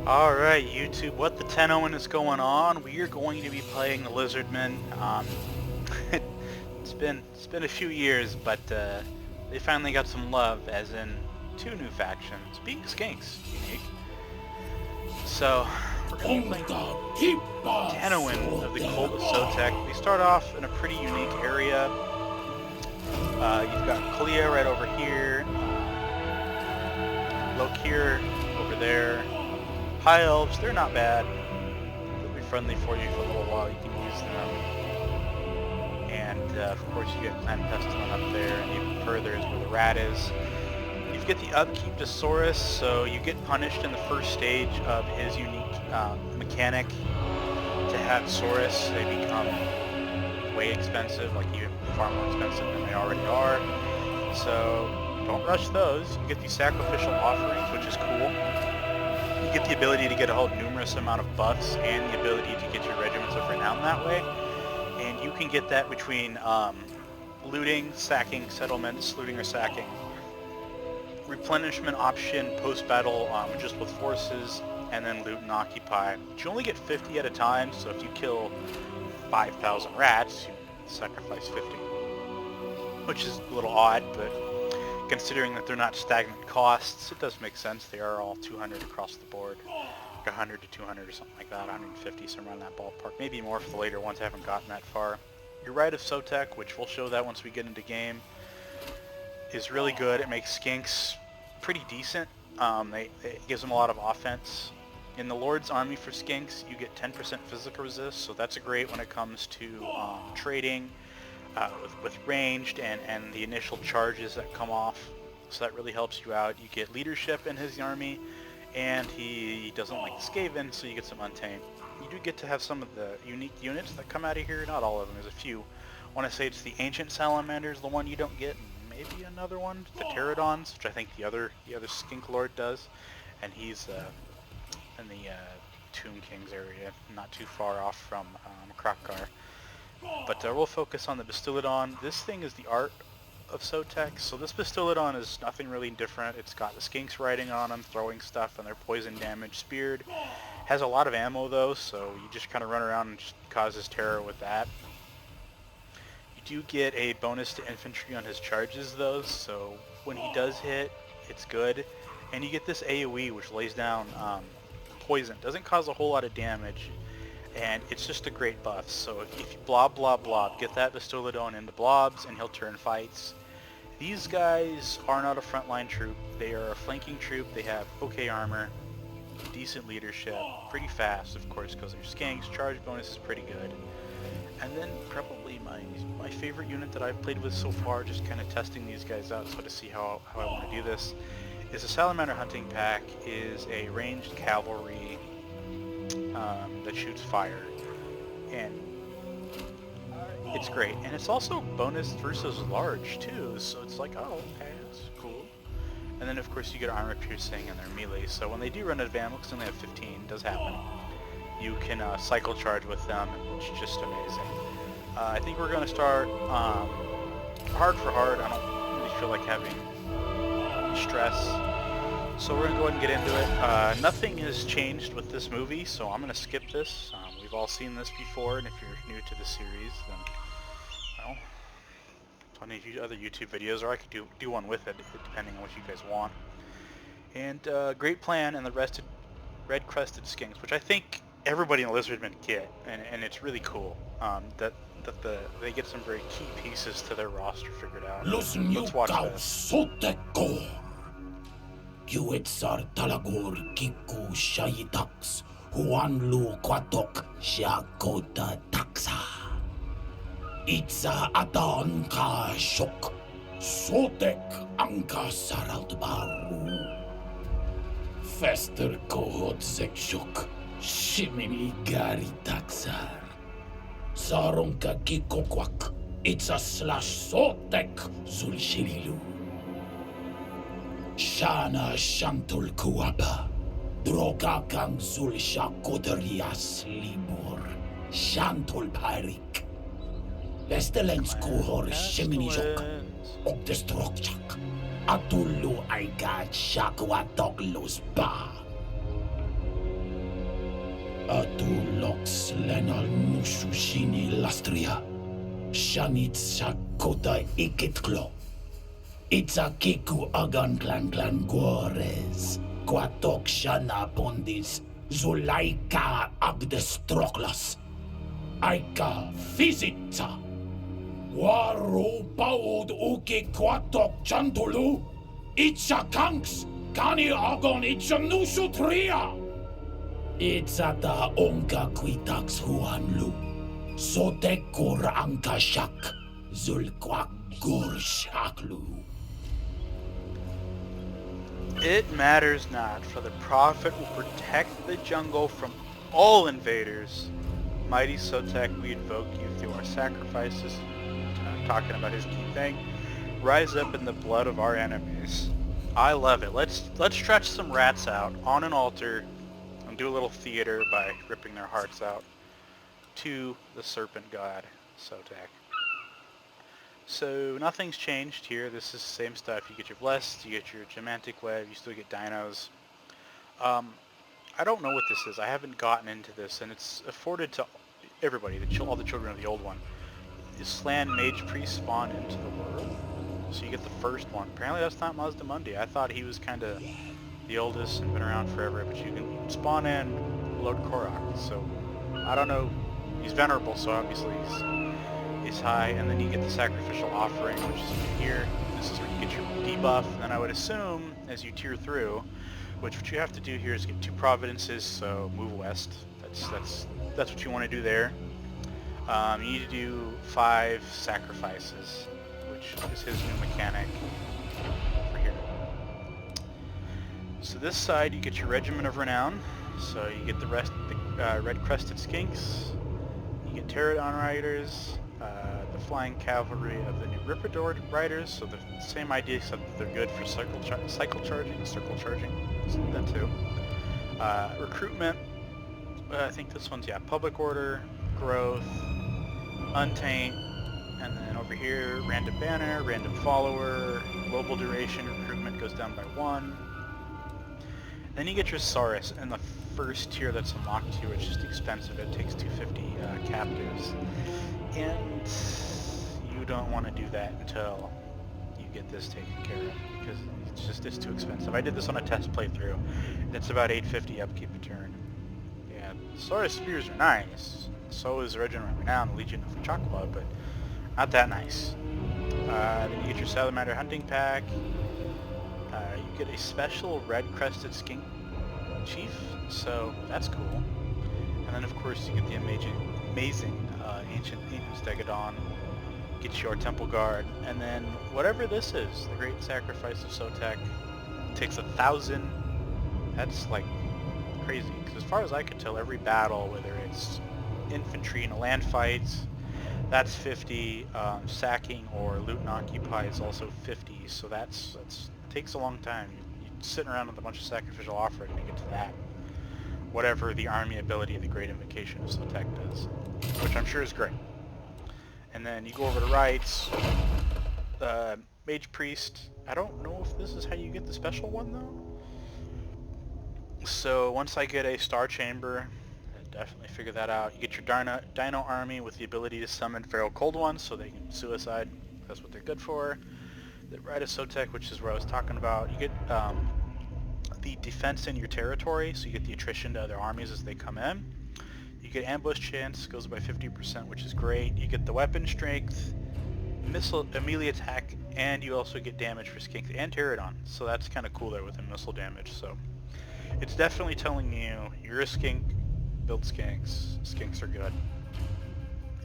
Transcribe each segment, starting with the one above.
Alright, YouTube, what the 10-0 is going on? We are going to be playing the Lizardmen. It's been a few years, but they finally got some love, as in 2 new factions, being Skinks, unique. So, we're going to be playing 10-0 of the Cult of Sotek. We start off in a pretty unique area. You've got Kalia right over here, Lokir over there. High Elves, they're not bad. They'll be friendly for you for a little while. You can use them. And of course you get Clan Pestilent up there, and even further is where the rat is. You get the upkeep to Saurus, so you get punished in the first stage of his unique mechanic to have Saurus. They become way expensive, like even far more expensive than they already are. So don't rush those. You get these sacrificial offerings, which is cool. You get the ability to get a whole numerous amount of buffs and the ability to get your regiments of renown that way. And you can get that between looting, sacking, settlements, looting or sacking, replenishment option post-battle just with forces, and then loot and occupy. But you only get 50 at a time, so if you kill 5,000 rats, you sacrifice 50. Which is a little odd, but considering that they're not stagnant costs, it does make sense. They are all 200 across the board. Like 100 to 200 or something like that, 150, somewhere in that ballpark. Maybe more for the later ones, I haven't gotten that far. Your Rite of Sotek, which we'll show that once we get into game, is really good. It makes Skinks pretty decent. It gives them a lot of offense. In the Lord's Army for Skinks, you get 10% physical resist, so that's great when it comes to trading, with ranged and the initial charges that come off, so that really helps you out. You get leadership in his army, and he doesn't like Skaven, so you get some Untamed. You do get to have some of the unique units that come out of here, not all of them, there's a few. I want to say it's the Ancient Salamanders, the one you don't get, and maybe another one, the Pterodons, which I think the other Skink Lord does, and he's in the Tomb Kings area, not too far off from Krakgar. But we'll focus on the Bastiladon. This thing is the art of Sotek, so this Bastiladon is nothing really different. It's got the Skinks riding on them, throwing stuff, and they're poison damage, speared. Has a lot of ammo though, so you just kind of run around and just causes terror with that. You do get a bonus to infantry on his charges though, so when he does hit, it's good. And you get this AoE, which lays down poison. Doesn't cause a whole lot of damage. And it's just a great buff, so if you blob, get that Bastiladon into blobs and he'll turn fights. These guys are not a frontline troop, they are a flanking troop, they have okay armor, decent leadership, pretty fast of course because they're Skinks, charge bonus is pretty good. And then probably my favorite unit that I've played with so far, just kind of testing these guys out so to see how I want to do this, is a Salamander Hunting Pack, is a ranged cavalry that shoots fire, and it's great. And it's also bonus versus large too, so it's like, oh okay, that's cool. And then of course you get armor piercing and their melee, so when they do run out of ammo, because they only have 15, it does happen, you can cycle charge with them, and it's just amazing. I think we're going to start hard for hard. I don't really feel like having stress. So we're going to go ahead and get into it. Nothing has changed with this movie, so I'm going to skip this. We've all seen this before, and if you're new to the series, then, well, plenty of other YouTube videos, or I could do one with it, depending on what you guys want. And great plan, and the red-crested Skinks, which I think everybody in the Lizardmen get, and it's really cool that they get some very key pieces to their roster figured out. Let's watch this. Kiwitsar talagur kiku shayitax huanlu kwatok shakota taxa. Itza adan ka shok Sotek angka saralt baru. Fester kohot sekshok shimini gari taxar. Sarongka kikokwak itza slash Sotek zulshililu. Shana Shantul Kuapa, Droga Kang Zulsha Koderias Libor, Shantul Pyrik, Pestilence Kuhor Shiminijok, อัตุลูไอการชักว่าตกลุสบา Atulox lenal nushushini lastria. Shanitsa kota ikitklo. Itzakiku agan clan gores. Quatok shana pondis. Zulaika abdestroklas. Aika fizita. Waru paud uki quatok chantulu. Itcha kanks. Kani agon itcha nusutria. Itzata onka quitax huanlu. Sotek kur anka shak. Zulquak gur shaklu. It matters not, for the Prophet will protect the jungle from all invaders. Mighty Sotek, we invoke you through our sacrifices. Talking about his key thing. Rise up in the blood of our enemies. I love it. Let's stretch some rats out on an altar and do a little theater by ripping their hearts out to the Serpent God, Sotek. So nothing's changed here. This is the same stuff. You get your Blessed, you get your Gemantic Web, you still get Dinos. I don't know what this is. I haven't gotten into this, and it's afforded to everybody, all the children of the old one. Is Slan Mage Priest spawn into the world? So you get the first one. Apparently that's not Mazdamundi. I thought he was kind of the oldest and been around forever, but you can spawn in Lord Korok. So I don't know. He's venerable, so obviously he's high. And then you get the sacrificial offering, which is here. This is where you get your debuff. And then I would assume as you tier through, which what you have to do here is get 2 providences, so move west. That's what you want to do there. You need to do 5 sacrifices, which is his new mechanic for here. So this side you get your Regiment of Renown, so you get the red-crested skinks, you get Pterodon riders, the flying cavalry of the new Ripidor riders, so the same idea except that they're good for circle charging, so that too. Recruitment, I think this one's, Public Order, Growth, Untaint, and then over here, Random Banner, Random Follower, Global Duration, Recruitment goes down by 1. Then you get your Saurus, and the first tier that's unlocked here, which is expensive. It takes 250 captives. And you don't want to do that until you get this taken care of, because it's too expensive. I did this on a test playthrough, and it's about 850 upkeep a turn. Yeah, Saurus Spears are nice. So is the Regiment of Renown, the Legion of Chakwa, but not that nice. Then you get your Salamander Hunting Pack. You get a special red-crested skink chief, so that's cool. And then of course you get the amazing Ancient Stegodon. Get your Temple Guard, and then whatever this is, the Great Sacrifice of Sotek, takes 1,000. That's like crazy, because as far as I could tell, every battle, whether it's infantry in a land fight, that's 50. Sacking or loot and occupy is also 50. So that's takes a long time. You're sitting around with a bunch of sacrificial offering to get to that. Whatever the army ability of the Great Invocation of Sotek does, which I'm sure is great. And then you go over to rights. Mage Priest. I don't know if this is how you get the special one though. So once I get a Star Chamber, definitely figure that out. You get your Dino Army with the ability to summon Feral Cold Ones, so they can suicide. That's what they're good for. The Rite of Sotek, which is what I was talking about. You get the defense in your territory, so you get the attrition to other armies as they come in. You get ambush chance, goes by 50%, which is great. You get the weapon strength, missile melee attack, and you also get damage for skink and Pterodon. So that's kind of cool there with the missile damage. So it's definitely telling you you're a skink, build skinks. Skinks are good.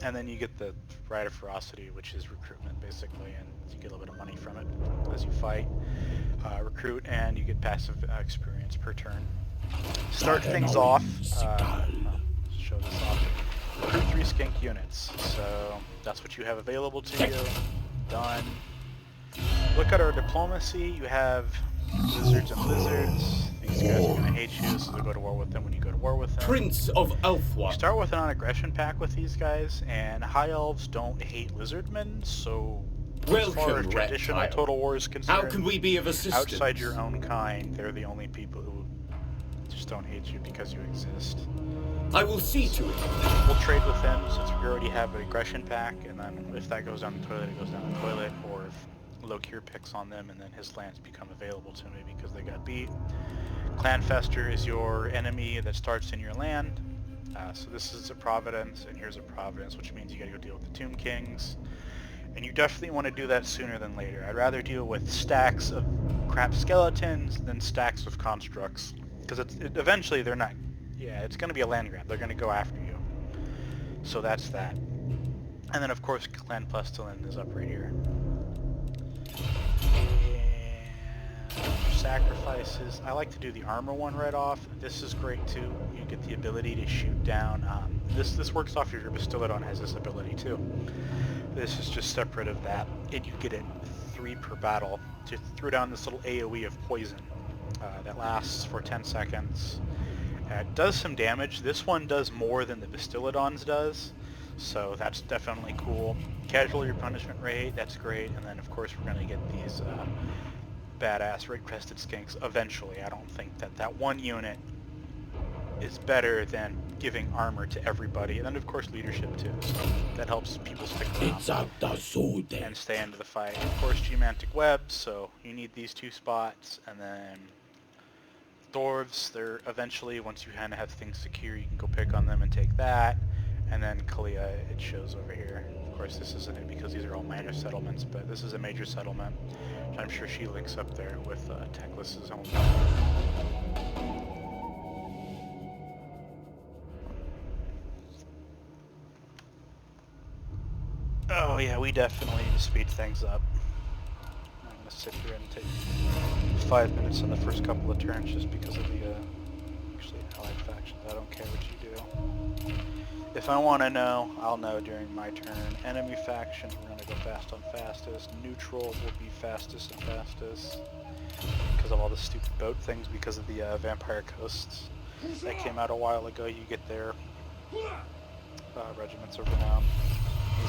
And then you get the Rite of Ferocity, which is recruitment basically, and you get a little bit of money from it as you fight. Recruit, and you get passive experience per turn. Start things off. Show this off. Recruit 3 skink units. So that's what you have available to you. Done. Look at our diplomacy. You have lizards and lizards. These guys are going to hate you, so they'll go to war with them when you go to war with them. Prince of Elfwa. You start with an aggression pack with these guys, and high elves don't hate lizardmen, so as far as traditional reptile. Total War is concerned, How can we be of assistance? outside your own kind, they're the only people who just don't hate you because you exist. I will see to it. We'll trade with him since we already have an aggression pack, and then if that goes down the toilet, it goes down the toilet, or if Lokir picks on them and then his lands become available to me because they got beat. Clanfester is your enemy that starts in your land. So this is a Providence, and here's a Providence, which means you gotta go deal with the Tomb Kings. And you definitely want to do that sooner than later. I'd rather deal with stacks of crap skeletons than stacks of constructs. Because eventually they're not... Yeah, it's going to be a land grab. They're going to go after you. So that's that. And then of course Clan Pestilent is up right here. And sacrifices. I like to do the armor one right off. This is great too. You get the ability to shoot down. This works off your Bastiladon has this ability too. This is just separate of that. And you get it 3 per battle to throw down this little AoE of poison that lasts for 10 seconds. It does some damage. This one does more than the Bastiladon's does, so that's definitely cool. Casualty punishment rate, that's great. And then of course we're going to get these badass red-crested skinks eventually. I don't think that one unit is better than giving armor to everybody. And then of course leadership too, so that helps people stick around and stay into the fight. Of course Geomantic webs, so you need these 2 spots. And then dwarves, they're eventually, once you kind of have things secure, you can go pick on them and take that. And then Kalia, it shows over here. Of course this isn't it because these are all minor settlements, but this is a major settlement. I'm sure she links up there with Teclis's home. Oh yeah, we definitely need to speed things up. I'm gonna sit here and take 5 minutes in the first couple of turns just because of the actually allied factions. I don't care what you do. If I want to know, I'll know during my turn. Enemy factions, we're gonna go fast on fastest. Neutral will be fastest and fastest because of all the stupid boat things because of the vampire coasts that came out a while ago. You get their regiments over now.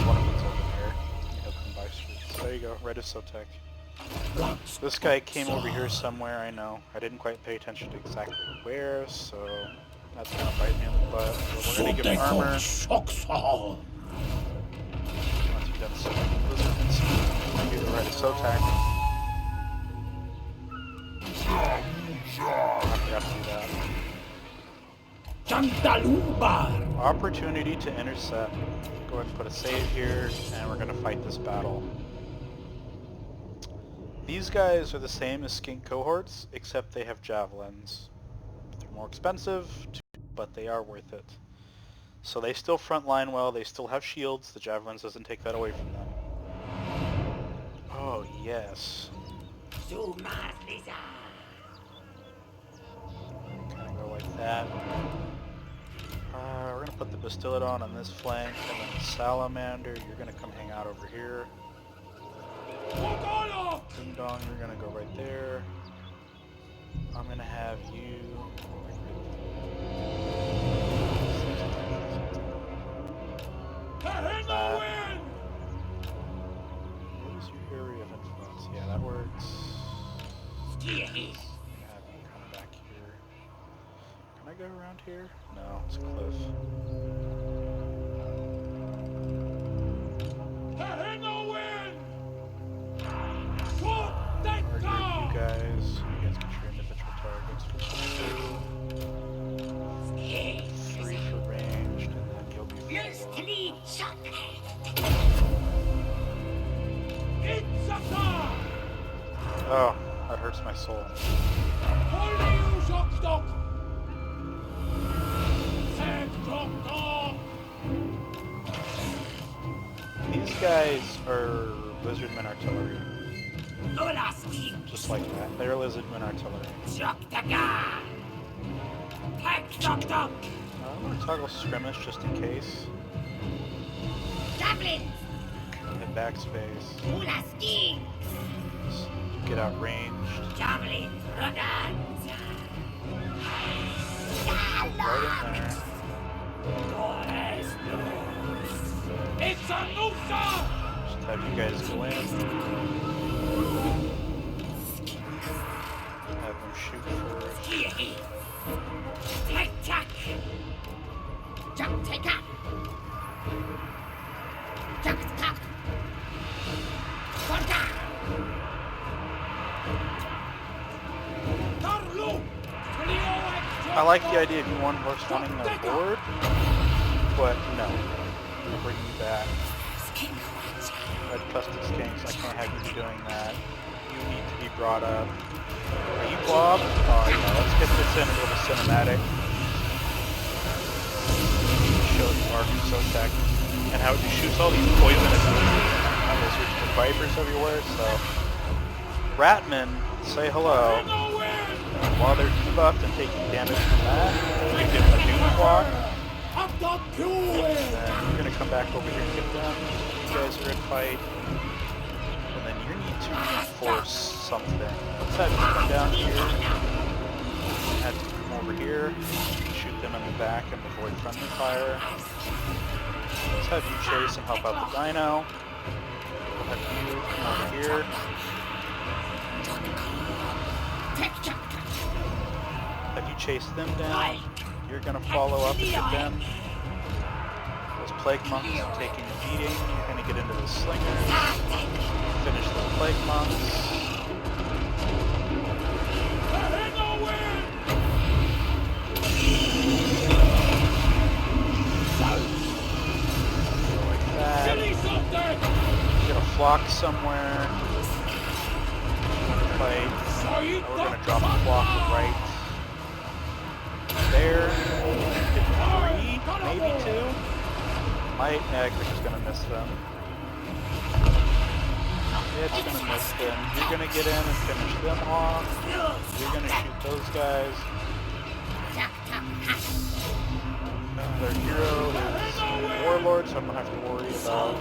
One of them's over there. He'll come by streets. There you go, red is Sotek. This guy came over here somewhere, I know. I didn't quite pay attention to exactly where, so that's gonna bite me in the butt. So we're gonna give him armor. Once you've done so, Blizzard Instinct, maybe the red is Sotek. I forgot to do that. Opportunity to intercept. Go ahead and put a save here, and we're going to fight this battle. These guys are the same as skink cohorts, except they have javelins. They're more expensive, but they are worth it. So they still frontline well, they still have shields, the javelins doesn't take that away from them. Oh yes. Kind of go like that. We're going to put the Bastiladon on this flank, and then the Salamander, you're going to come hang out over here. Ding Dong, you're going to go right there. I'm going to have you... That. What is your area of influence? Yeah, that works. Have you come back here. Can I go around here? No, it's a cliff. You guys get your individual targets for 2. 3 for ranged, and then you'll be Oh, that hurts my soul. These guys are lizardmen artillery. Just like that. They're lizardmen artillery. I'm going to toggle skirmish just in case. Hit backspace. Get outranged. Right in there. Just have you guys go in. Have them shoot first. I like the idea of you one horse running a board, but no. I'm gonna bring you back. Red Custard Skinks, I can't have you be doing that. You need to be brought up. Are you Bob? Oh yeah, let's get this in a little cinematic. Show the Arc of Sotek and how it just shoots all these poisonous vipers everywhere, so... Ratmen, say hello. And while they're debuffed and taking damage from that, you give them a Doom Block. And then you're gonna come back over here and get them. You guys are in fight. And then you need to reinforce something. Let's have you come down here. Have to come over here. Shoot them in the back and avoid friendly fire. Let's have you chase and help out the dino. We'll have you come over here. Have you chase them down. You're gonna follow up and get them. Those plague monks are taking a beating. You're gonna get into the slingers. Finish the plague monks. Like that. You're gonna flock somewhere. Fight. We're gonna drop a flock right there. Hit 3, maybe 2. My Agric is gonna miss them. It's gonna miss them. You're gonna get in and finish them off. You're gonna shoot those guys. Their hero is Warlord, so I'm gonna have to worry about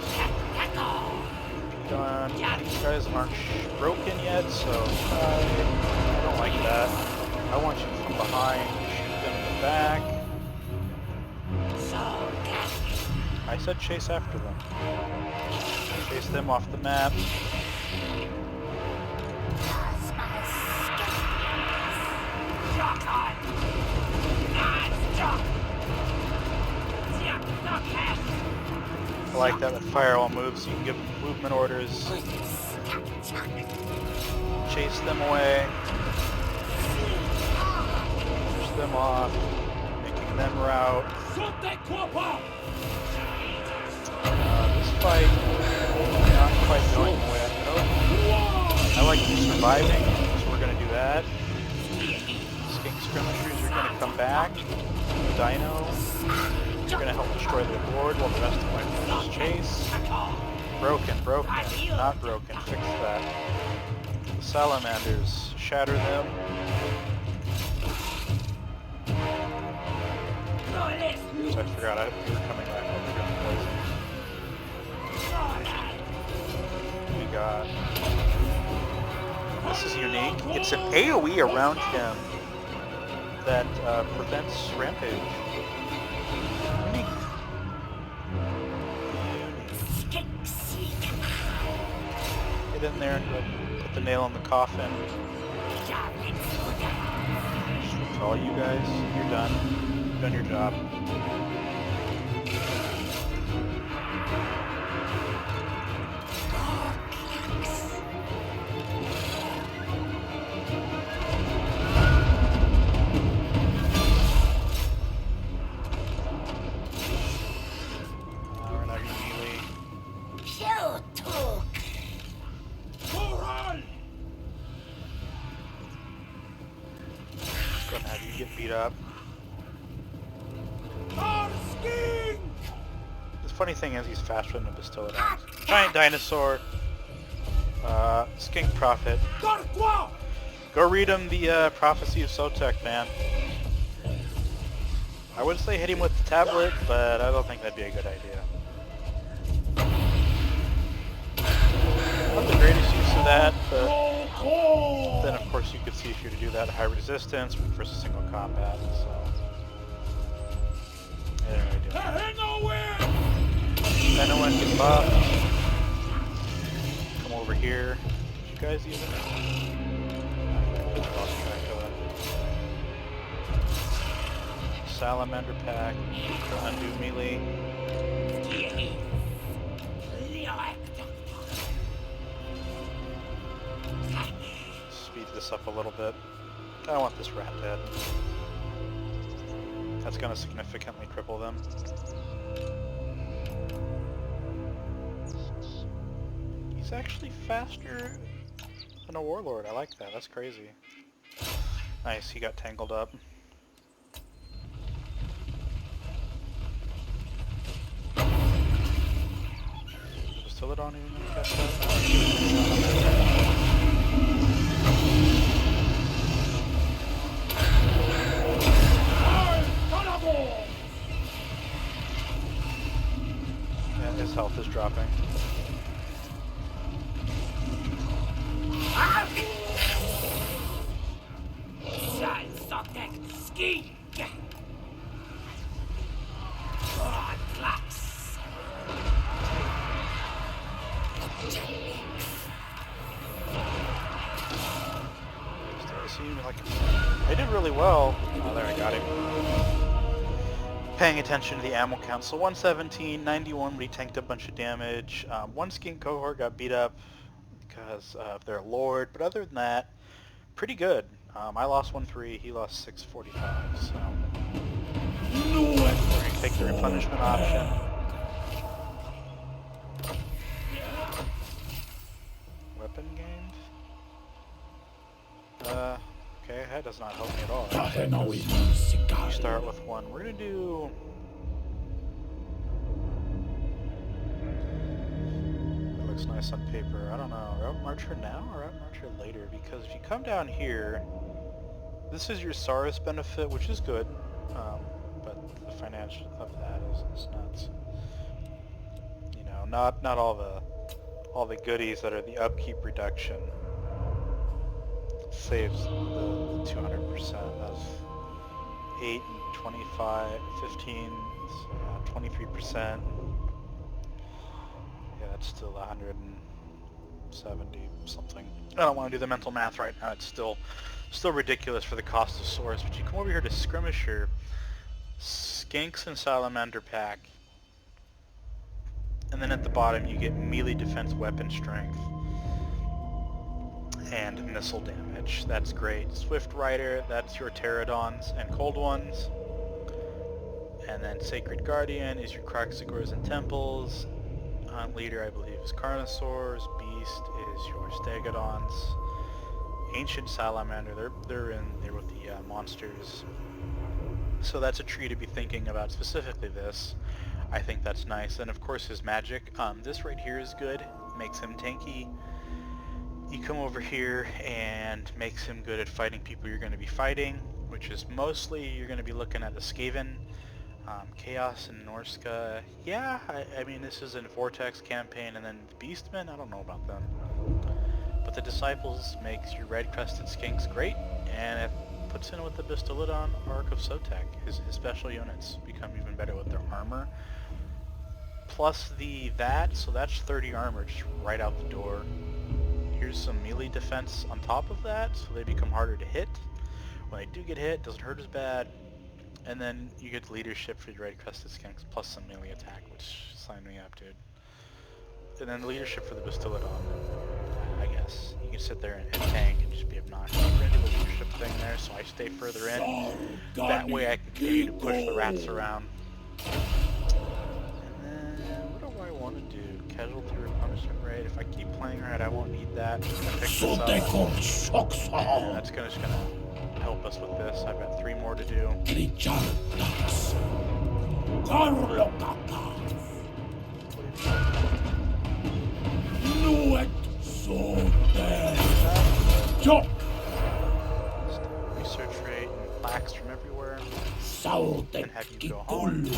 done. These guys aren't broken yet, so I don't like that. I want you from behind, shoot them in the back. I said chase after them. Chase them off the map. I like that with firewall moves, so you can give them movement orders. Chase them away. Push them off. Making them route. This fight not quite going the way I hoped. I like you surviving, so we're going to do that. Skink skirmishers are going to come back. Dino. You're going to help destroy their board while the rest of my friends chase. Broken, not broken. Fix that. The salamanders, shatter them. Oops, I forgot we were coming back over here. We got... This is unique. It's an AoE around him that prevents rampage. Unique. Get in there and go put the nail in the coffin. For all you guys, you're done. You've done your job. Up. The funny thing is he's faster than a Bastillodon. Giant dinosaur. Skink Prophet. Go read him the Prophecy of Sotek, man. I would say hit him with the tablet, but I don't think that'd be a good idea. Not the greatest use of that, but then of course you could see if you were to do that at high resistance versus single combat, so... Anyone get buffed. Come over here. Did you guys even... I lost track of it. Salamander pack. Undo melee. Speed this up a little bit. I want this rat dead. That's gonna significantly cripple them. He's actually faster than a warlord. I like that. That's crazy. Nice, he got tangled up. Was Tilladon even gonna catch that? Yeah, his health is dropping. Sotek ski. Seems like they did really well. Oh, there I got him. Paying attention to the ammo count. So 117, 91 when he tanked a bunch of damage. One skink cohort got beat up because of their lord, but other than that, pretty good. I lost 1-3, he lost 645, so we're going to take the replenishment option. Weapon gained? Okay, that does not help me at all. Right? You start with one. We're going to do... It looks nice on paper. I don't know. Route Marcher now or Route Marcher later? Because if you come down here, this is your Saurus benefit, which is good, but the financial of that is nuts. You know, not all the goodies that are the upkeep reduction saves the 200%. That's 8 and 25, 15, so 23%. Yeah, that's still 170 something. I don't want to do the mental math right now. It's still ridiculous for the cost of Source. But you come over here to Skirmisher, Skinks and Salamander pack, and then at the bottom you get melee defense weapon strength and missile damage. That's great. Swift Rider, that's your Pterodons and Cold Ones. And then Sacred Guardian is your Kroxigors and Temples. Hunt Leader, I believe, is Carnosaurs. Beast is your Stegodons. Ancient Salamander, they're in there with the monsters. So that's a tree to be thinking about, specifically this. I think that's nice. And of course his magic. This right here is good. Makes him tanky. You come over here and makes him good at fighting people you're going to be fighting, which is mostly you're going to be looking at the Skaven. Chaos and Norska, yeah, I mean this is a Vortex campaign, and then the Beastmen, I don't know about them. But the Disciples makes your red-crested skinks great, and it puts in with the Bistolodon Arc of Sotek. His special units become even better with their armor. Plus that, so that's 30 armor just right out the door. Here's some melee defense on top of that, so they become harder to hit. When they do get hit, it doesn't hurt as bad. And then you get leadership for your red-crested skinks, plus some melee attack, which sign me up, dude. And then leadership for the Bistolodon, I guess. You can sit there and tank and just be obnoxious. We're going to do the leadership thing there, so I stay further in. That way I can continue to push the rats around. And then, what do I want to do? Casualty replenishment rate. If I keep playing right, I won't need that. I'm gonna pick this up. And that's just gonna help us with this. I've got 3 more to do. Research rate and plaques from everywhere. And have you go home. Get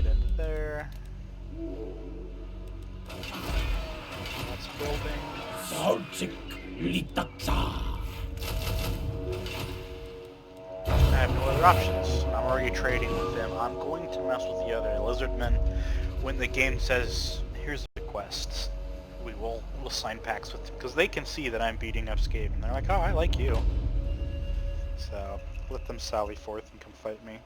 into there. That's building. I have no other options. I'm already trading with them. I'm going to mess with the other lizardmen. When the game says, here's the quests, we'll sign pacts with them. Because they can see that I'm beating up Skaven. And they're like, oh, I like you. So, let them sally forth and come fight me.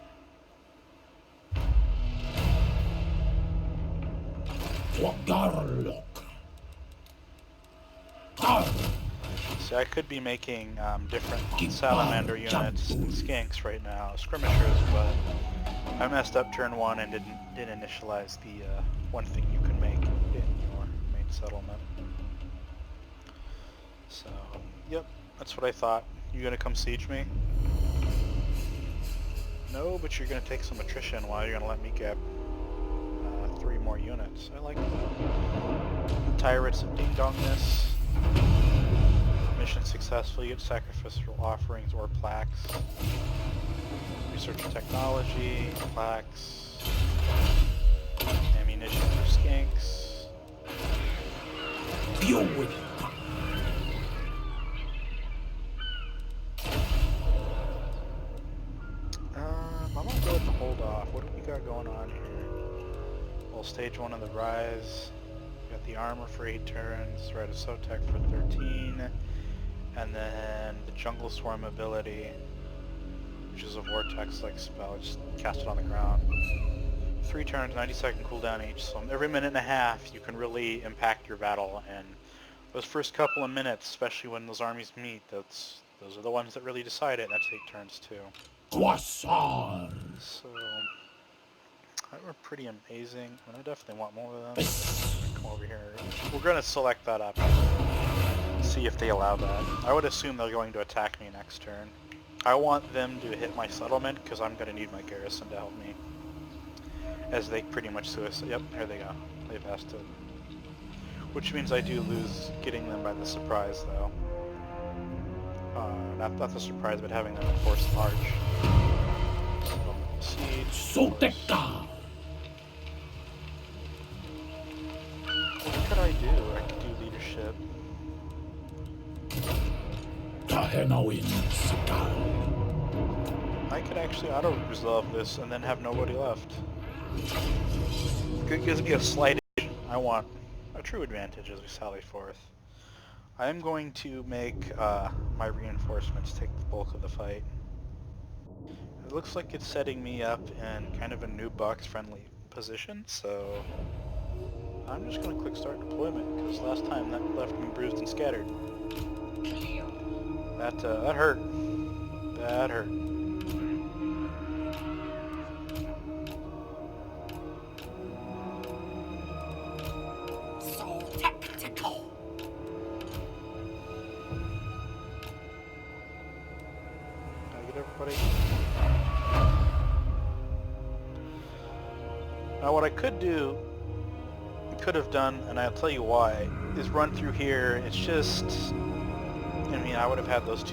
See, I could be making different salamander units and skinks right now, skirmishers, but I messed up turn 1 and didn't initialize the one thing you can make in your main settlement. So, yep, that's what I thought. You gonna come siege me? No, but you're gonna take some attrition while you're gonna let me get 3 more units. I like that. Tyrants of Ding-Dongness. Mission successful, you get sacrificial offerings or plaques. Research technology, plaques. Ammunition for skinks. Deal with it. I'm gonna go with the hold off. What do we got going on here? Well, stage 1 of the rise. We got the armor for 8 turns, Rite of Sotek for 13, and then the jungle swarm ability, which is a vortex-like spell. Just cast it on the ground. 3 turns, 90-second cooldown each. So every minute and a half, you can really impact your battle. And those first couple of minutes, especially when those armies meet, those are the ones that really decide it. That's 8 turns too. Croissant. So that were pretty amazing, and I definitely want more of them. Come over here. We're gonna select that up. See if they allow that. I would assume they're going to attack me next turn. I want them to hit my settlement because I'm gonna need my garrison to help me. As they pretty much suicide. Yep, there they go. They've asked it. Which means I do lose getting them by the surprise, though. Not the surprise, but having them force march. Siege. Sotek. What could I do? I could do leadership. I could actually auto-resolve this and then have nobody left. It gives me a slight edge. I want a true advantage as we sally forth. I am going to make my reinforcements take the bulk of the fight. It looks like it's setting me up in kind of a new box-friendly position, so I'm just going to click Start Deployment, because last time that left me bruised and scattered. That hurt. That hurt. So tactical. Did I get everybody? Now what I could have done, and I'll tell you why, is run through here. It's just, I mean, I would have had those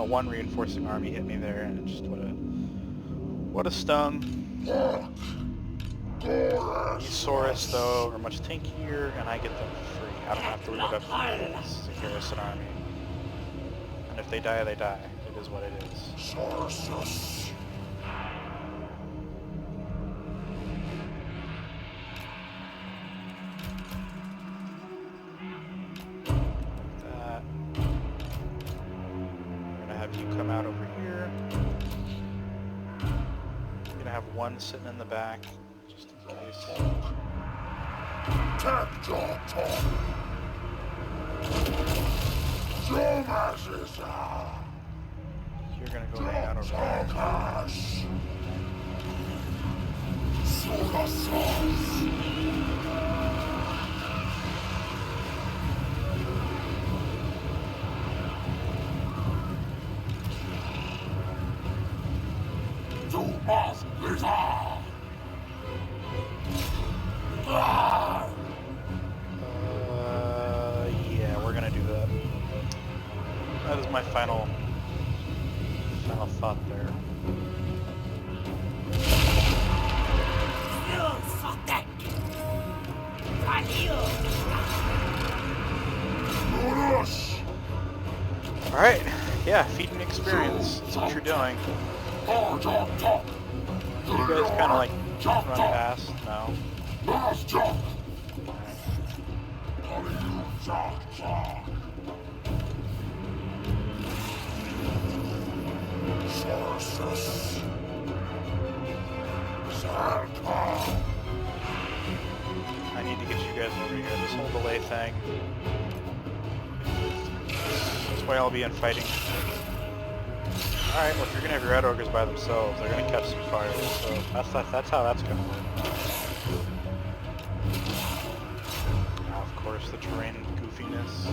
one reinforcing army hit me there, and it just would have stung. These Saurus, though, are much tankier, and I get them free. I don't have to load up this garrison army. And if they die, they die. It is what it is. You come out over here. You're gonna have one sitting in the back, just in case. You're gonna go hang out over yeah, we're gonna do that. That is my final thought there. Alright, yeah, feeding experience. That's what you're doing. You guys kind of like run past? No. I need to get you guys over here. This whole delay thing. why I'll be infighting. Alright, well if you're gonna have your red ogres by themselves, they're gonna catch some fire, so that's how that's gonna work. Now of course the terrain goofiness.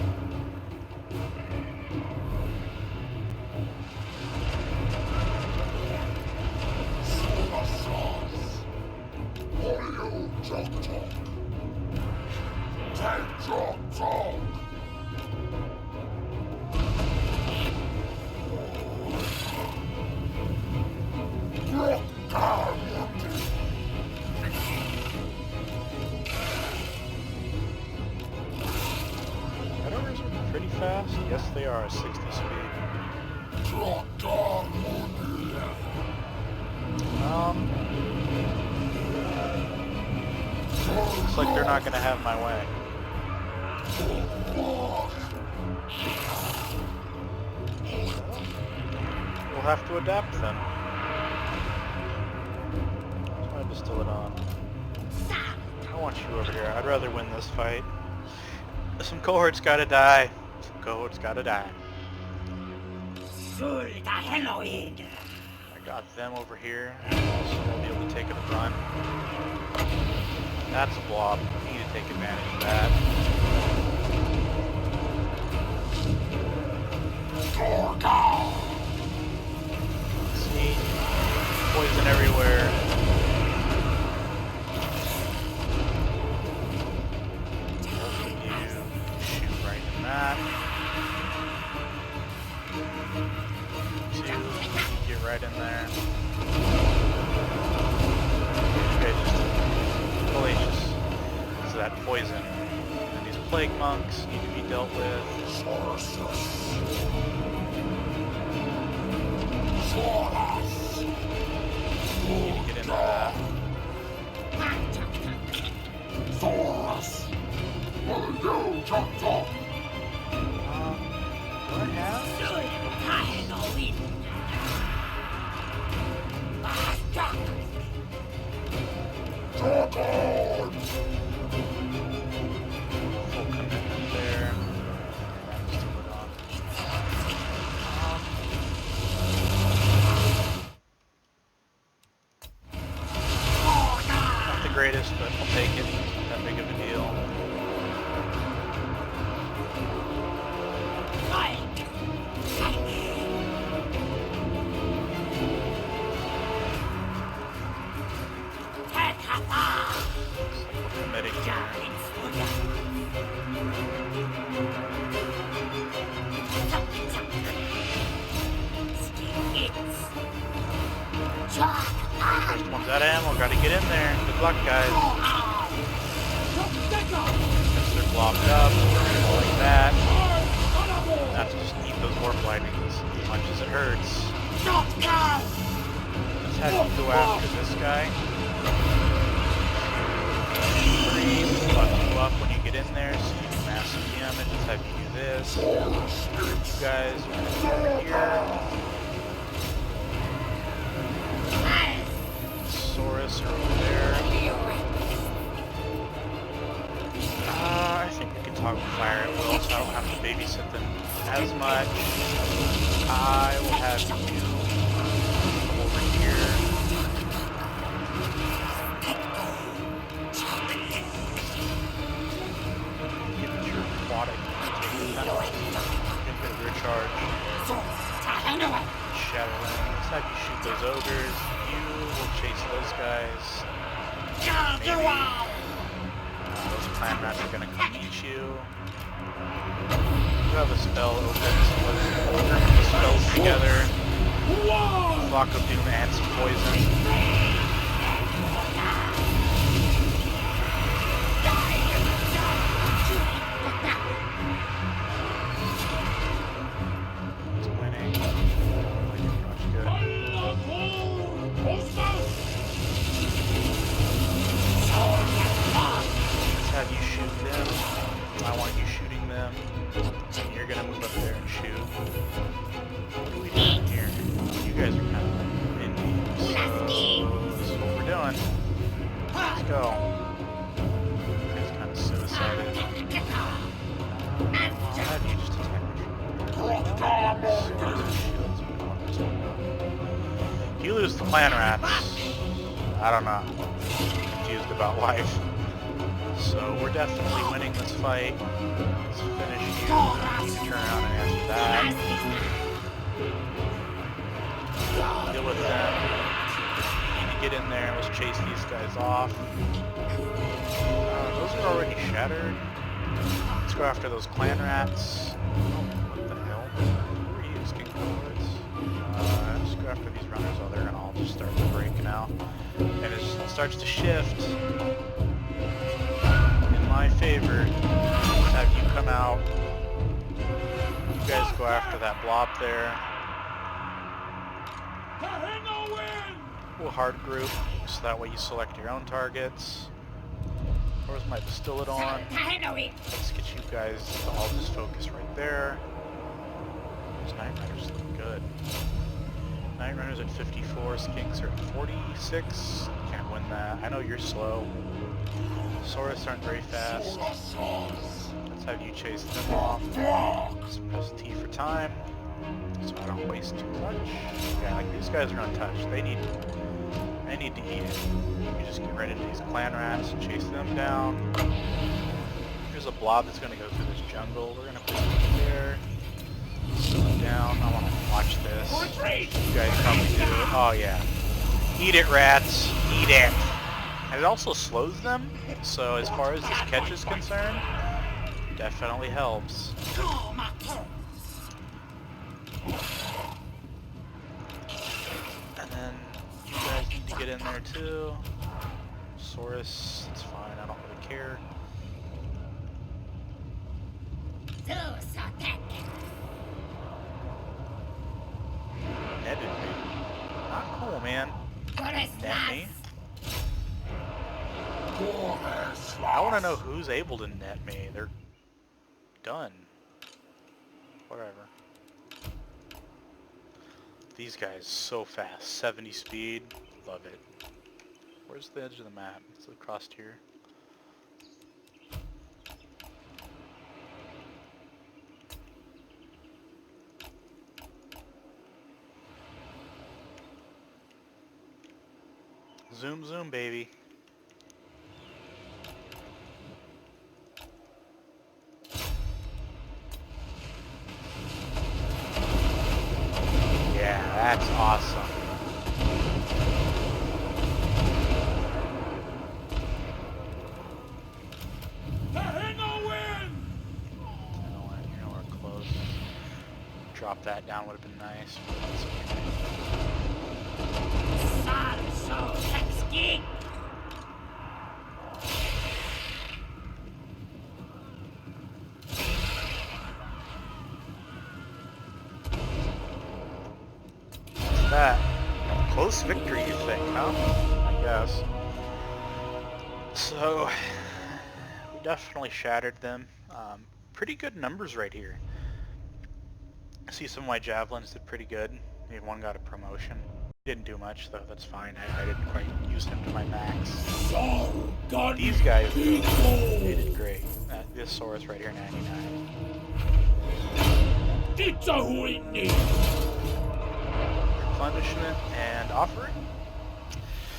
Red ogres are pretty fast. Yes, they are 60 speed. Looks like they're not gonna have my way. We'll have to adapt then. Try to distill it on. I want you over here. I'd rather win this fight. Some cohorts gotta die. Some cohorts gotta die. I got them over here. So they'll be able to take it a run. That's a blob. We need to take advantage of that. See? Poison everywhere. You shoot right in that. Two, get right in there. You guys just hellacious. So that poison. And these plague monks need to be dealt with. Need to get into that. Do I have? Full commitment there. Just to put on. Not the greatest, but I'll take it. Not that big of a deal. Committing here. First one's out of ammo, gotta get in there. Good luck, guys. Since they're blocked up, like that. That's just eat those warp lightnings as much as it hurts. Let's have you go after this guy. Buff you up when you get in there, so you do massive damage. Let's have you do this. You guys are gonna go over here. Saurus are over there. I think we can toggle fire at will, so I don't have to babysit them as much. I will have you come over here. Get a rear charge. Shadowland. Let's have you shoot those ogres. You will chase those guys. Maybe. Those clan rats are gonna come meet you. You have a spell open, so let's group the spells together. Flock of Doom and some poison. Have you shoot them. I want you shooting them. You're gonna move up there and shoot. What are we doing here? You guys are kind of indie, so this is what we're doing. Let's go. You guys kind of suicided. I'll have you just attack me. If you lose the clan rats, I don't know. I'm confused about life. So we're definitely winning this fight. Let's finish you. You can turn around and answer that. Deal with them. You need to get in there. Let's chase these guys off. Those are already shattered. Let's go after those clan rats. What the hell? Who are you, King Lords? Let's go after these runners. Oh, they're gonna all just start to break now. And it starts to shift. In my favor, have you come out. You guys go after that blob there. We'll hard group, so that way you select your own targets. Where's my distill it on? Let's get you guys to all just focus right there. Those Night Riders look good. Night Riders at 54, Skinks are at 46. Can't win that. I know you're slow. Saurus aren't very fast. Let's have you chase them off. Let's press T for time, so I don't waste too much. Yeah, like these guys are untouched. They need to eat it. You just get rid of these clan rats and chase them down. There's a blob that's going to go through this jungle. We're going to put it there. Slow it down. I want to watch this. You guys probably do it. Oh yeah. Eat it, rats. Eat it. And it also slows them. So as far as this catch is concerned, definitely helps. And then you guys need to get in there too. Saurus, it's fine, I don't really care. Sotek. Netted me. Not cool, man. Net me. I want to know who's able to net me. They're done. Whatever. These guys so fast. 70 speed. Love it. Where's the edge of the map? It's across here. Zoom, zoom, baby. Yeah, that's awesome. You're nowhere close. Drop that down would have been nice. But that's okay. That close victory, you think, huh? I guess. So we definitely shattered them. Pretty good numbers right here. I see some of my javelins did pretty good. Maybe one got a promotion. Didn't do much though. That's fine. I didn't quite use him to my max. These guys, they did great. This Saurus right here, 99. It's a winning. Replenishment and offering.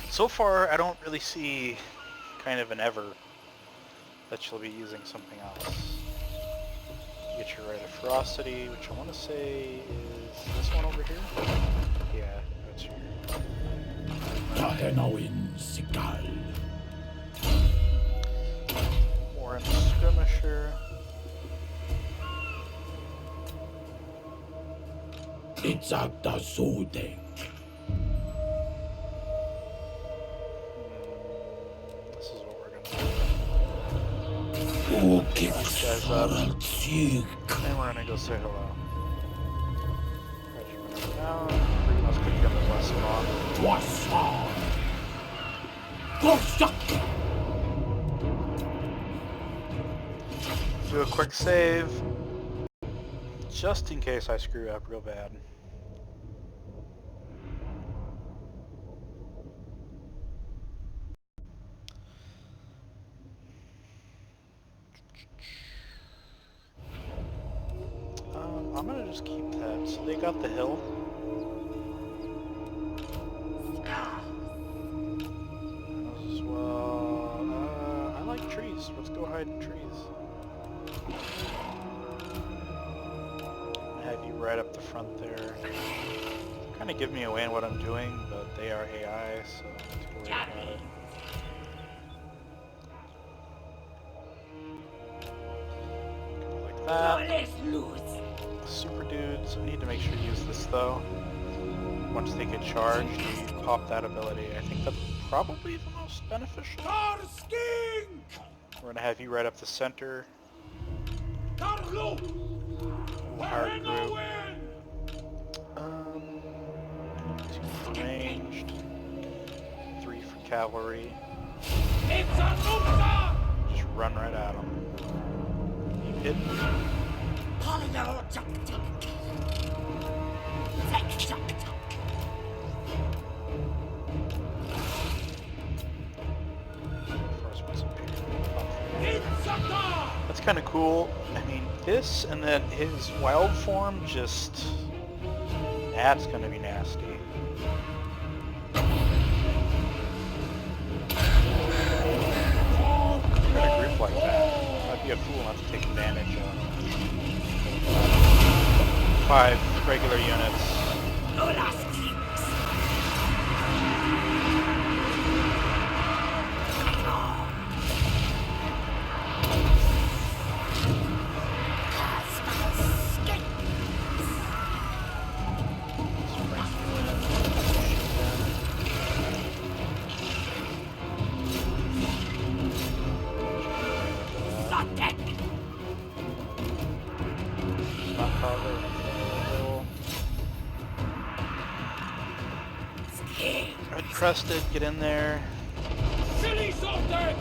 So far, I don't really see kind of an ever that she'll be using something else. Get your Rite of Ferocity, which I want to say is this one over here. Yeah, that's your. Warhammer Skirmisher. It's at the Sotek. This is what we're gonna do. These guys up. And we're gonna go say hello. Regiment down. Let's put you on the last one. Do a quick save. Just in case I screw up real bad. I'm gonna just keep that. So they got the hill. hiding trees. Have you right up the front there. Kind of give me away in what I'm doing, but they are AI, so I'm not too worried about it. Like that. Super dudes. I need to make sure to use this though. Once they get charged, you pop that ability. I think that's probably the most beneficial. We're gonna have you right up the center. Hard group. 2 for ranged. 3 for cavalry. Just run right at them. You hit. That's kind of cool. I mean, this and then his wild form just... That's going to be nasty. Got a group like that. I'd be a fool not to take advantage of 5 regular units. Trusted, get in there. Silly Sotek!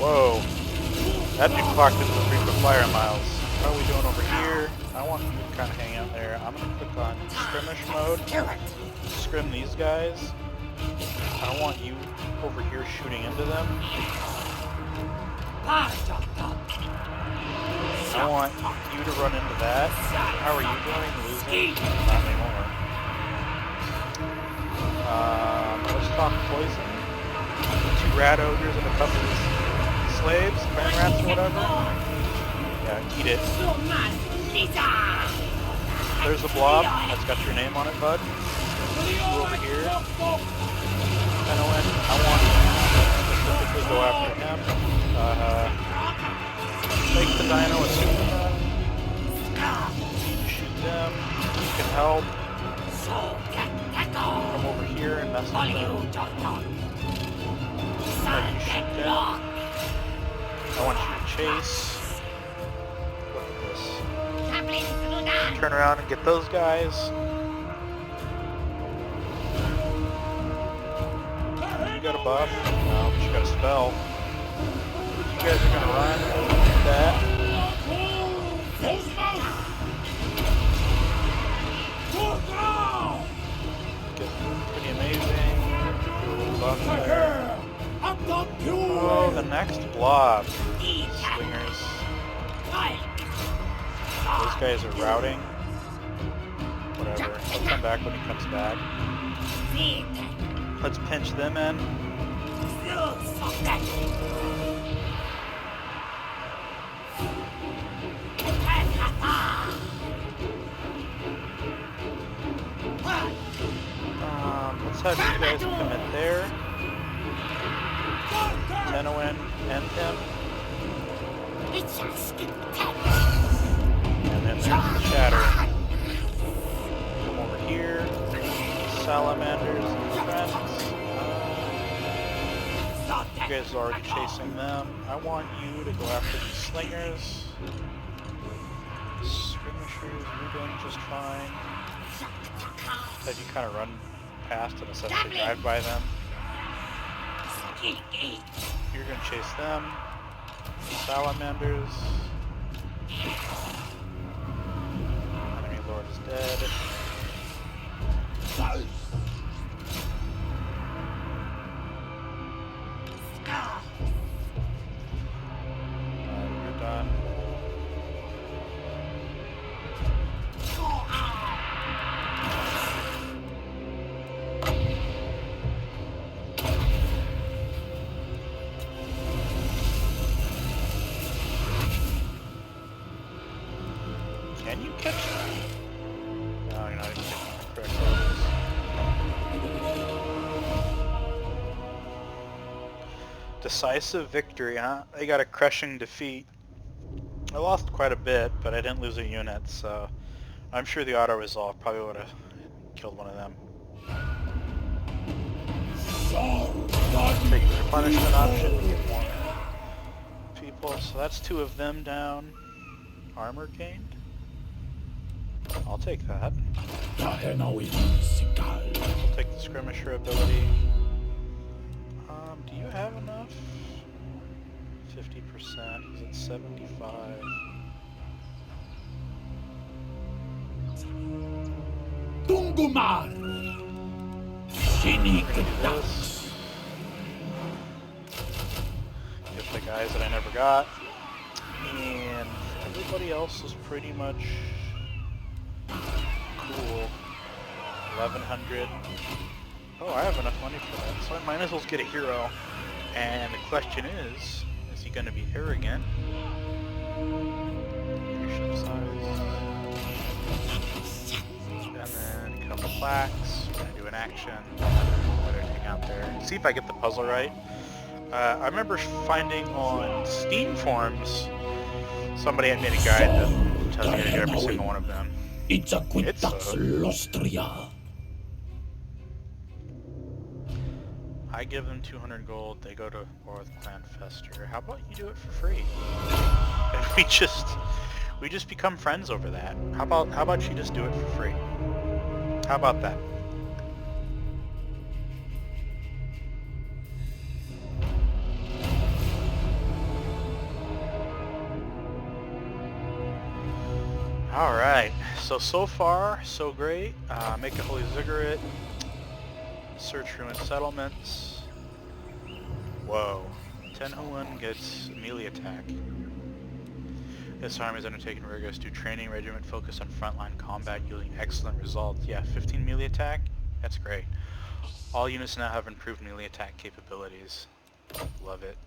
Whoa. That dude clocked into the frequent flyer miles. How are we doing over here? I want you to kind of hang out there. I'm going to click on skirmish mode. Scrim these guys. I want you over here shooting into them. I want you to run into that. How are you doing? Losing? Not anymore. Let's talk poison. 2 rat ogres and a couple of slaves, clan rats or whatever. Yeah, eat it. There's the blob. That's got your name on it, bud. Go over here. I want to specifically go after him. Take the dino and Superman. Shoot them. You can help. Come over here and mess with them. Have you shoot them. I want you to chase. Look at this. Turn around and get those guys. You got a buff? No, but you got a spell. You guys are gonna run. Do that. Get pretty amazing. Do a little buff there. Oh, the next blob. Slingers. Those guys are routing. Whatever. I'll come back when he comes back. Let's pinch them in. Let's have you guys commit there. Tenowin and him. And then there's the chatter. Come over here. Salamanders and friends. You guys are already chasing them. I want you to go after these slingers. Skirmishers, you're doing just fine. Have you kind of run past and essentially drive by them. You're going to chase them. Salamanders. Enemy Lord is dead. You're done. Can you catch that? No, you're not even catching the correct levels. Decisive victory, huh? They got a crushing defeat. I lost quite a bit, but I didn't lose a unit, so I'm sure the auto-resolve probably would have killed one of them. Take the replenishment option, get more people, so that's 2 of them down. Armor gained? I'll take that. I'll take the skirmisher ability. Do you have enough? 50%, he's at 75. Tungumar! This. Get the guys that I never got. And everybody else is pretty much cool. 1100. Oh, I have enough money for that, so I might as well get a hero. And the question is he going to be arrogant? Leadership size. And then come plaques. We're going to do an action. Let everything out there. See if I get the puzzle right. I remember finding on Steam forums somebody had made a guide that tells you how to do every single one of them. It's a Lostria. I give them 200 gold, they go to War with Clan Fester. How about you do it for free? And we just become friends over that. How about you just do it for free? How about that? Alright, so far, so great. Make a Holy Ziggurat. Search ruined settlements. Whoa. Tenhuan gets melee attack. This army has undertaken rigorous new training regiment focused on frontline combat, yielding excellent results. Yeah, 15 melee attack? That's great. All units now have improved melee attack capabilities. Love it.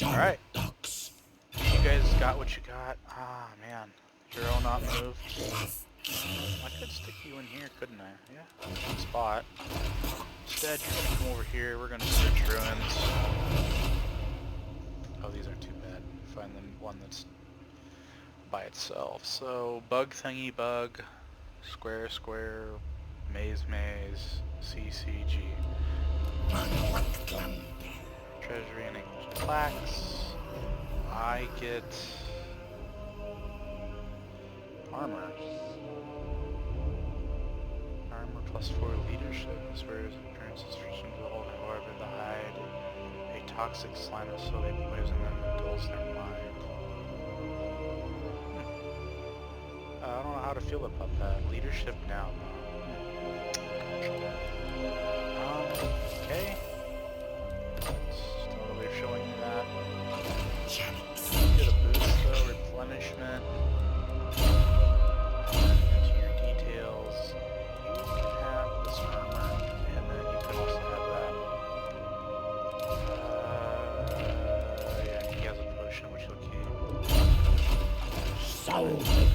Alright. You guys got what you got? Ah, man. Hero not moved. I could stick you in here, couldn't I? Yeah, good spot. Instead, you're gonna come over here. We're gonna search ruins. Oh, these aren't too bad. Find them one that's by itself. So, bug thingy bug, square square, maze maze, CCG. Treasury and English plaques. I get armor. Armor plus 4 leadership. This where appearances from gold, however the hide a toxic slime is slowly poison them and dulls their mind. I don't know how to feel about that. Leadership now. Okay. That's totally showing you that. Get a boost though, replenishment.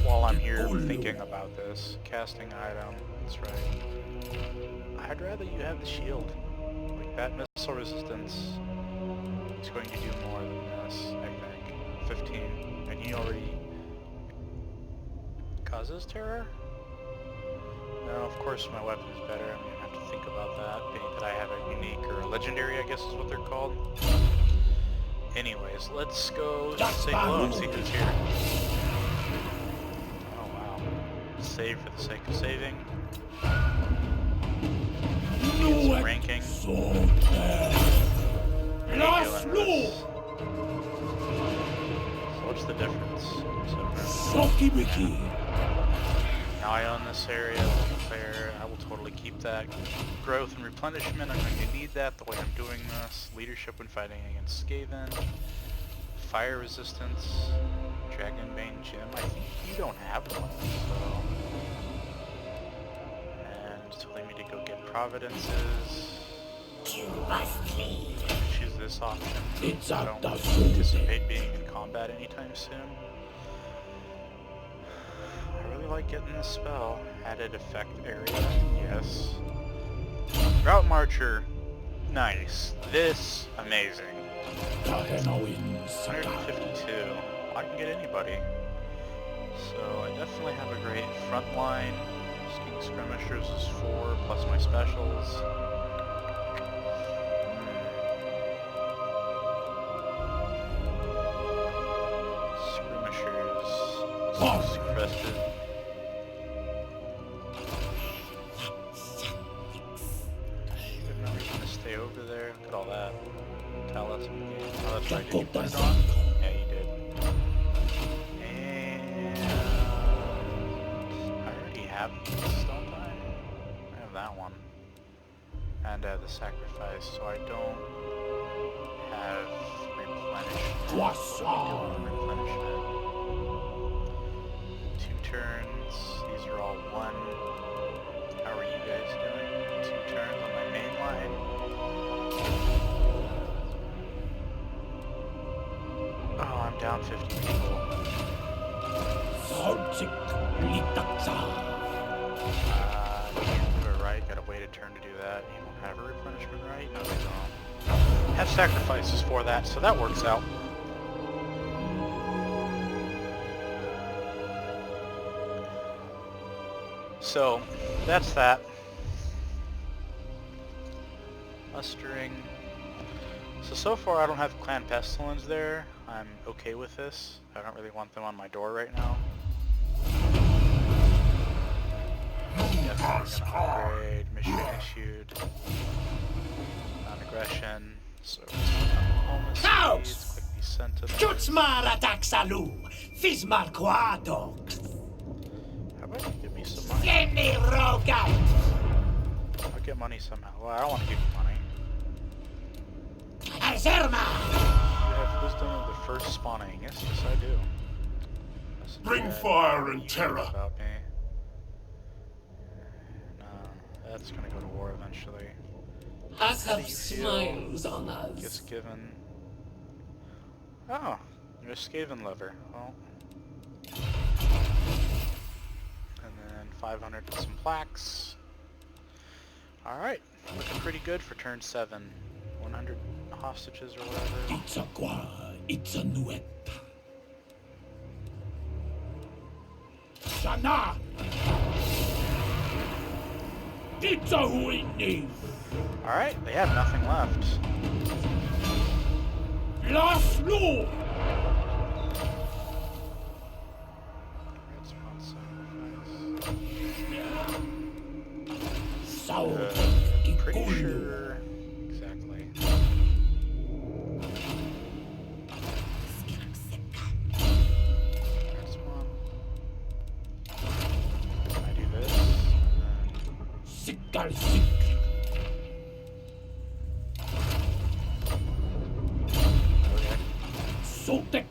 While I'm here thinking about this, casting item, that's right. I'd rather you have the shield. Like that missile resistance is going to do more than this, I think. 15. And he already causes terror? No, of course my weapon's better. I'm gonna have to think about that, being that I have a unique or a legendary, I guess is what they're called. Anyways, let's go say hello and see who's here. Save for the sake of saving. Need some ranking. So what's the difference? Now I own this area, to be clear. I will totally keep that. Growth and replenishment, I'm going to need that the way I'm doing this. Leadership when fighting against Skaven. Fire resistance. Dragonbane Gem. I think you don't have one, so... And it's telling me to go get Providences. You must leave. Choose this option. It's I up don't to you. anticipate being in combat anytime soon. I really like getting this spell. Added effect area, yes. Route Marcher, nice. This, amazing. 152. I can get anybody. So I definitely have a great front line. King Skirmishers is 4 plus my specials. Skirmishers. Crested. Good numbers gonna stay over there. Look at all that. Tell us. Oh, that's right. Did you put it on? Yeah, you did. And I already have these, don't I? I have that one. And the sacrifice, so I don't have replenishment. Replenishment. 2 turns. These are all 1. How are you guys doing? 2 turns on my main line. Oh, I'm down 50 people. Sotek. Do it right. Gotta wait a turn to do that. You don't have a replenishment right? No, they don't. Have sacrifices for that, so that works out. So, that's that. Mustering. So far I don't have Clan Pestilence there. I'm okay with this. I don't really want them on my door right now. Definitely gonna upgrade. Mission issued. Non-aggression. So let's click these sentinels. How about you give me some money? I'll get money somehow. Well, I don't want to give you money. You have wisdom of the first spawning. Yes, I do. Bring fire and terror. About me. No, that's gonna go to war eventually. Us have smiles on us. Gifts given. Oh, you're a Skaven lover. Well. And then 500 and some plaques. Alright, looking pretty good for turn 7. 100 hostages or whatever. It's a qua, it's a nuet. Shana! It's a winning! Alright, they have nothing left. Last Lord! Red spot sacrifice. So, Pretty sure. Exactly. Red spot. I do this. sickle sick. Okay. Sotek.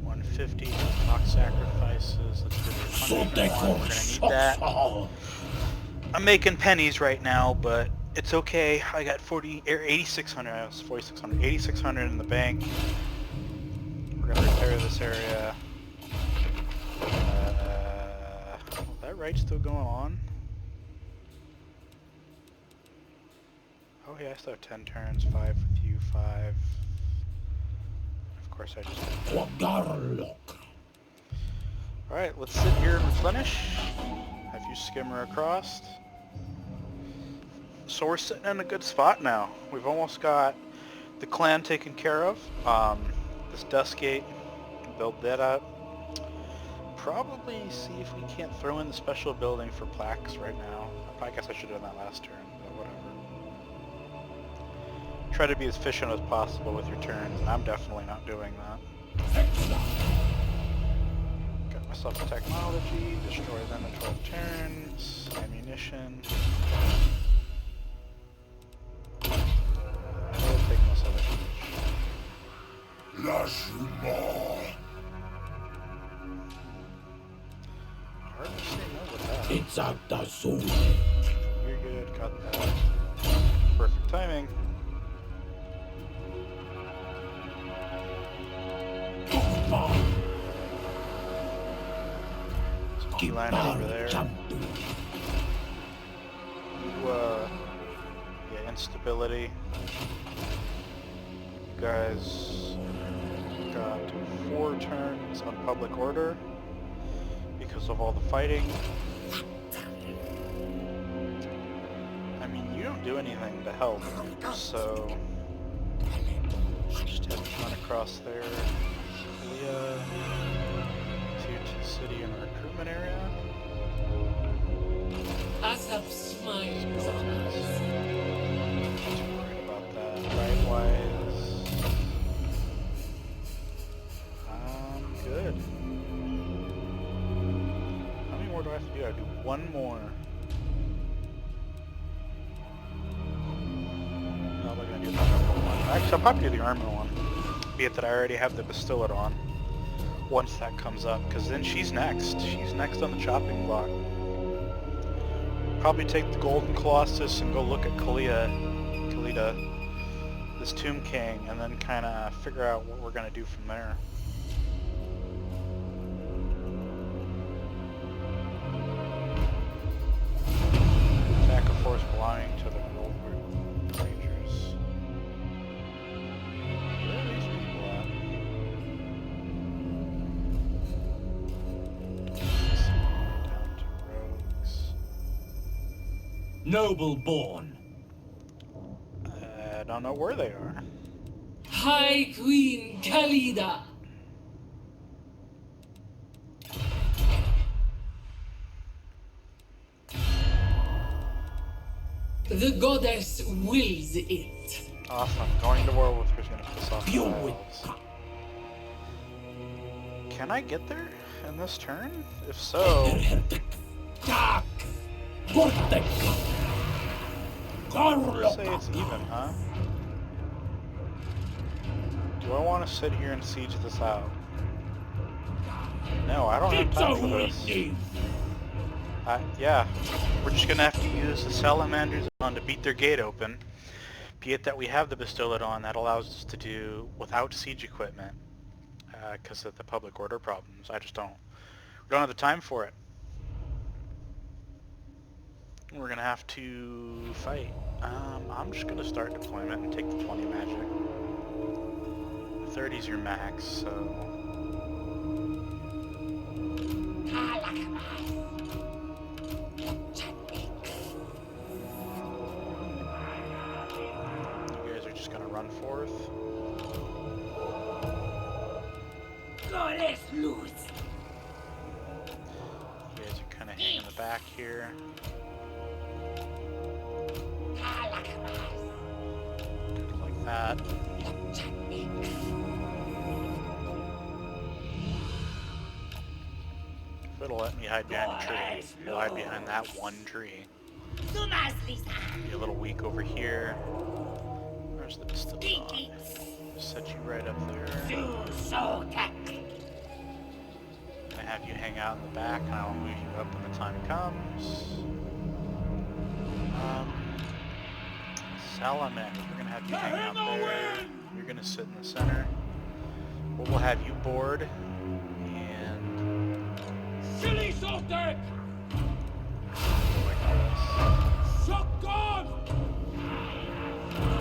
150 mock sacrifices. Let's do the Sotek We're gonna need that. I'm making pennies right now, but it's okay. I got 8,600. I was 4,600. 8,600 in the bank. We're gonna repair this area. That raid's still going on? Oh yeah, I still have 10 turns. 5 with you, 5. Of course, I just. All right, let's sit here and replenish. Have you skimmer across. So we're sitting in a good spot now. We've almost got the clan taken care of. This dust gate, build that up. Probably see if we can't throw in the special building for plaques right now. I guess I should have done that last turn, but whatever. Try to be as efficient as possible with your turns, and I'm definitely not doing that. Got mess up the technology, destroy them in 12 turns, ammunition. We'll take most of it. Lashumar. Hard to say no with that. It's out the soul. You're good, cut that. Perfect timing. You land over there. Yeah, instability. You guys got 4 turns on public order because of all the fighting. I mean, you don't do anything to help, so just have to run across there. Leah to city and recruitment area. Asap smiles on us. Not too worried about that. Right-wise, good. How many more do I have to do? I do 1 more. No, they're gonna do the armor one. Actually, I'll probably do the armor one. Be it that I already have the Bastillid on. Once that comes up, because then she's next. She's next on the chopping block. Probably take the Golden Colossus and go look at Khalida, this Tomb King, and then kind of figure out what we're going to do from there. Attack a force belonging to the Gold Rangers. Where are these people at? Down to rogues. Noble born. I don't know where they are. High Queen Khalida. The goddess wills it. Awesome. Going to war with who's gonna piss off the You elves. Can I get there in this turn? If so, Dark. say it's even, huh? Do I want to sit here and siege this out? No, I don't have time for this. Yeah, we're just gonna have to use the salamanders on to beat their gate open. Be it that we have the Bastillid on, that allows us to do without siege equipment, because of the public order problems. We don't have the time for it. We're gonna have to fight. I'm just gonna start deployment and take the 20 magic. 30's your max, so... You guys are just gonna run forth. You guys are kind of hanging in the back here. Like that. If it'll let me hide behind a tree, you'll hide behind that one tree. Be a little weak over here. Where's the Bastillid? Set you right up there. Gonna have you hang out in the back, and I'll move you up when the time comes. Salamanders, we're gonna have you hang out there. You're gonna sit in the center. We'll have you board, and Silly Sotek! like this. Shotgun!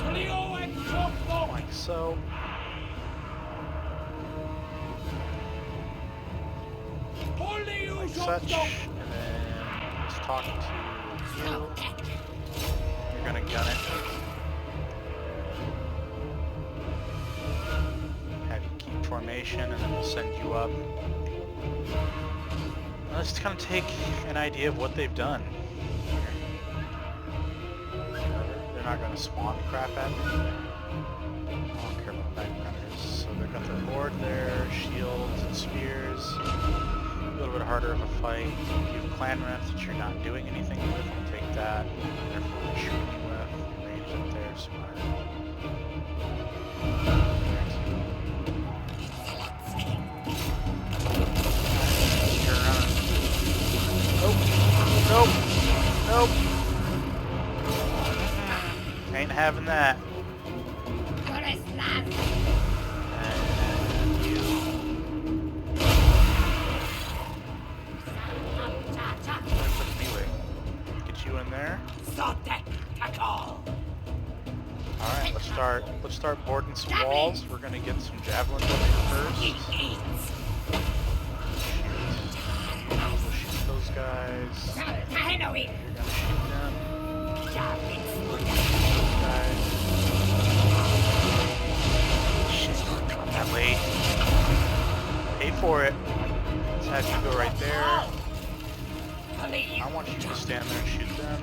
Cleo and Shotgun! Like so. Only you Like such. And then let's talk to you. You're gonna gun it. Have you keep formation, and then we'll send you up. Let's just kind of take an idea of what they've done. They're not going to spawn crap at me. I don't care about backgrounders. So they've got their board there, shields and spears. little bit harder of a fight. You have clan rents that you're not doing anything with. I'll take that. Therefore, we're shooting you with. Range up there, smart. Turn around. Nope. Nope. Ain't having that. Get you in there. Sotek, Alright, let's start boarding some walls. We're gonna get some javelins up here first. We'll shoot those guys. You're gonna shoot them. Guys. Shit, not that late. Pay for it. Let's have you go right there. I want you to stand there and shoot them.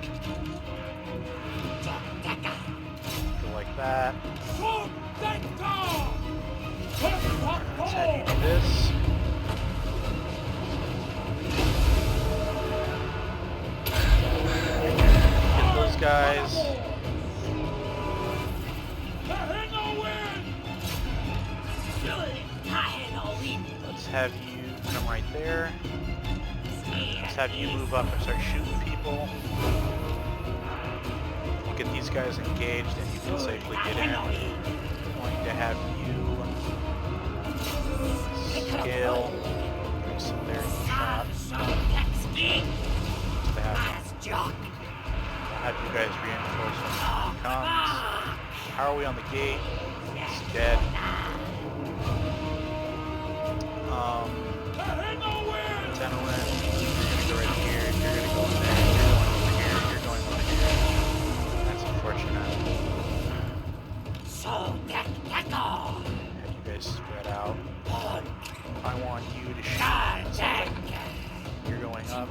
Go like that. Let's have you do this. Get those guys. Let's have you come right there. Let's have you move up and start shooting people. We'll get these guys engaged and you can safely get in. I'm going to have you scale. Bring some there shots. I'll have you guys reinforce when he comes. How are we on the gate? It's dead. Gentlemen, you're gonna go right here, you're gonna go in there, you're going over here, That's unfortunate. Have you guys spread out. I want you to shoot. You're going up.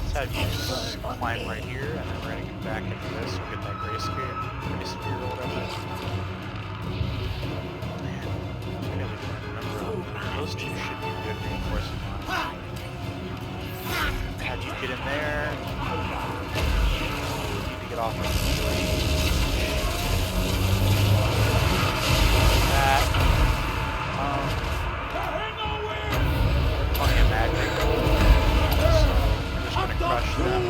Let's have you climb right here, and then we're gonna come back into this. We'll get that gray spear or whatever. Man, I really don't remember. Those two should be good reinforcement lines. How'd you get in there? You need to get off my that. Plenty of magic. So I'm just gonna crush them.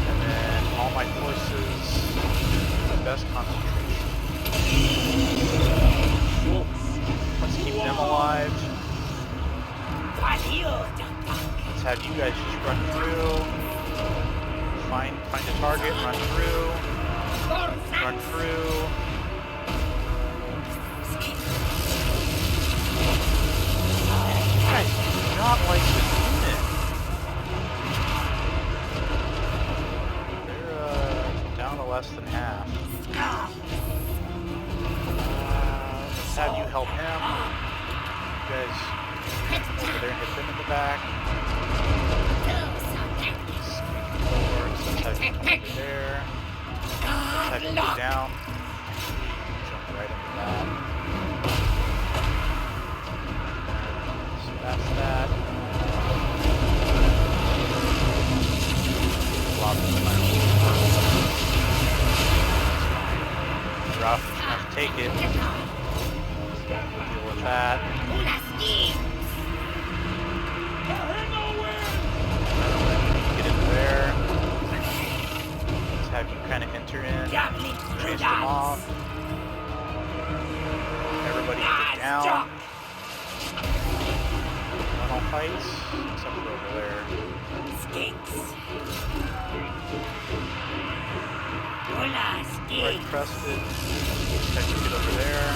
And then all my forces, the best concentration. Let's keep them alive. Let's have you guys just run through. Find a target, run through. Run through. Guys, do not like this unit. They're down to less than half. Let's have you help him. You guys over there and hit them in the back. Forward. So let's have you come over there. Let's have you go down. Jump right into that. So that's that. Rough, enough to take it. Deal with that. Get in there. Let's have you kind of enter in. Chase them off. Everybody get down. One-all fights, except for over there. Right crested. Check to get over there.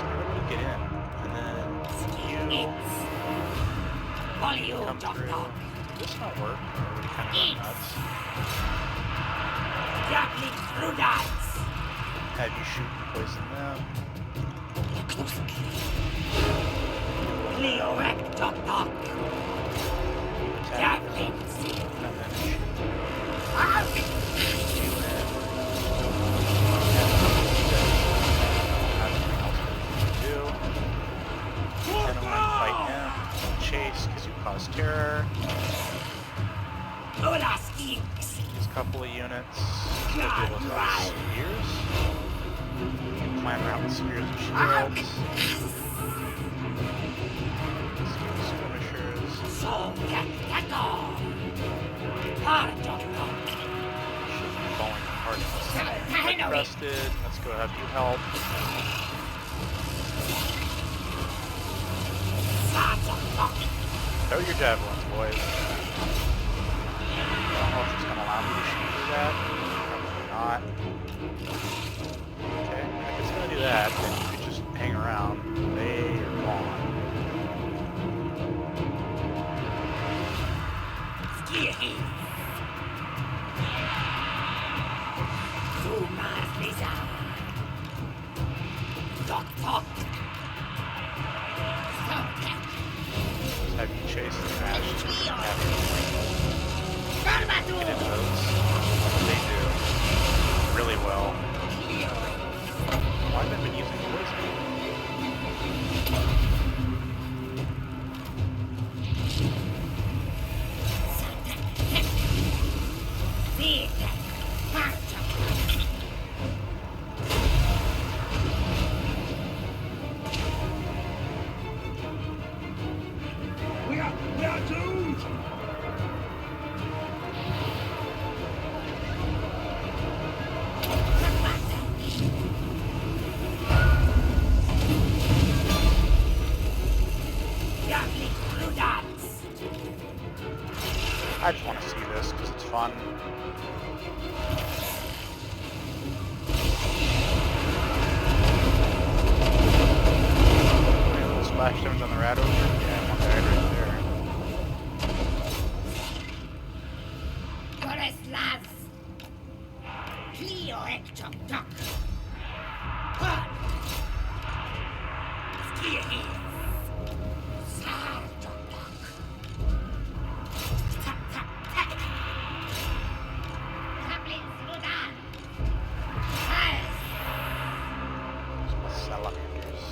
Everybody get in. And then you come through. Did this not work? Everybody kind of went nuts. Have you shoot and poison them. couple of units to deal with our spears. Climb around with spears and shields. Skirmishers. Falling apart. Rested. Let's go have you help. Throw your javelins, boys. I don't know if it's going to allow me to shoot through that. Probably not. Okay, if it's going to do that, then you could just hang around. They are gone. Have you chase the trash? Get into those. They do really well. Why have I been using poison? We are doomed! I just want to see this because it's fun. Little splash damage on the rat over. Yeah, I'm on the rat right there. Salamanders.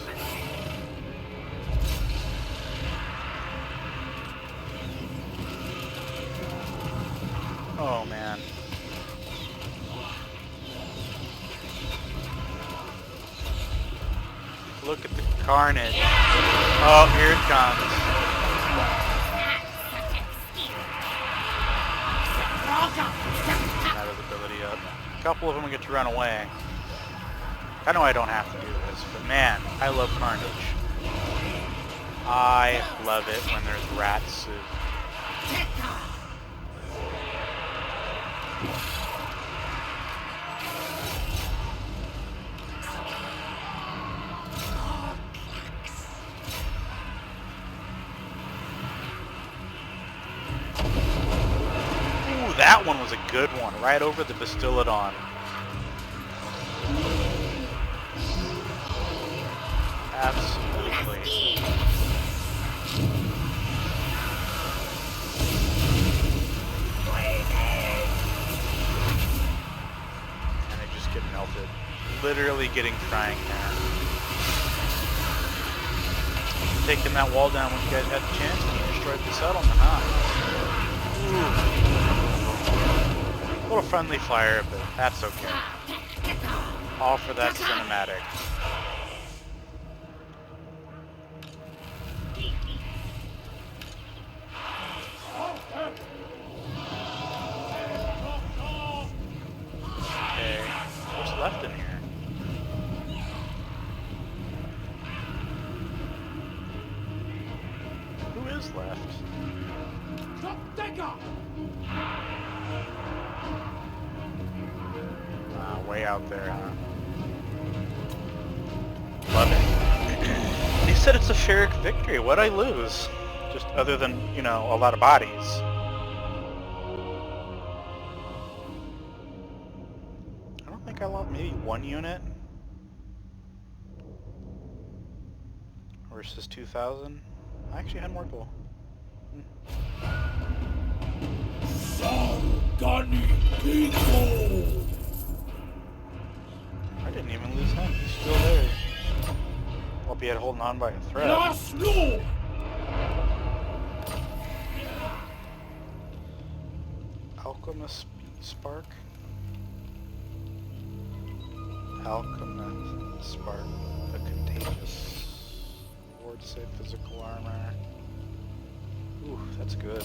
Oh man. Look at the carnage. Oh, here it comes. That his ability up. A couple of them get to run away. I know I don't have to do this, but man, I love carnage. I love it when there's rats. Ooh, that one was a good one, right over the Bastillodon. Absolutely. And they just get melted. Literally getting frying pan. Taking that wall down when you guys had the chance and you destroyed the settlement, huh? Ooh. A little friendly fire, but that's okay. All for that cinematic. Okay, what's left in here? Who is left? Way out there, huh? Love it. They said it's a Pyrrhic victory. What'd I lose? Just other than, you know, a lot of bodies. I don't think I lost maybe one unit. Versus 2,000. I actually had more gold. I didn't even lose him. He's still there. Albeit holding on by a thread. Alchemist Spark. Alchemist Spark. The contagious. Ward save physical armor. Ooh, that's good.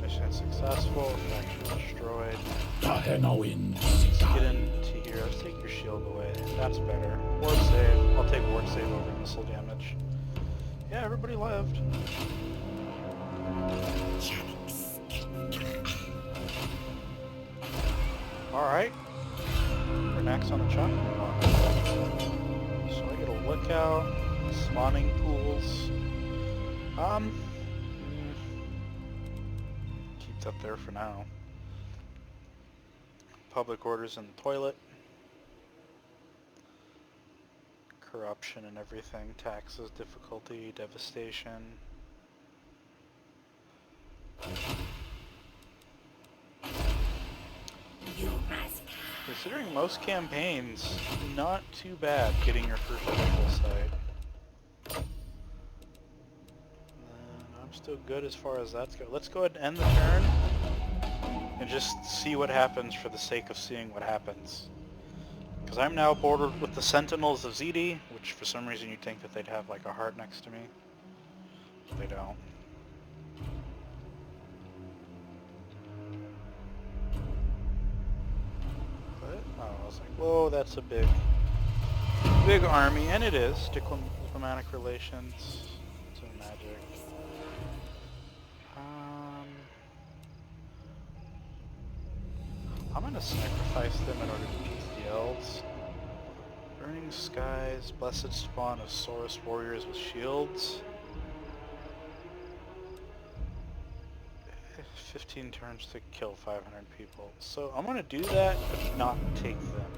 Mission successful. Faction destroyed. Let's get into here. Let's take your shield away. That's better. Ward save. I'll take ward save over missile damage. Yeah, everybody lived. Alright. We're next on the chopping block. So I get a lookout, spawning pools. Keeps up there for now. Public orders in the toilet. Corruption and everything. Taxes, difficulty, devastation. Considering most campaigns, not too bad getting your first visual site. I'm still good as far as that's go. Let's go ahead and end the turn and just see what happens for the sake of seeing what happens. Because I'm now bordered with the Sentinels of ZD, which for some reason you'd think that they'd have like a heart next to me. But they don't. I was like, whoa, that's a big army, and it is. Diplomatic relations, so magic. I'm gonna sacrifice them in order to beat the elves. Burning skies, blessed spawn of Saurus warriors with shields. 15 turns to kill 500 people. So I'm gonna do that, but not take them.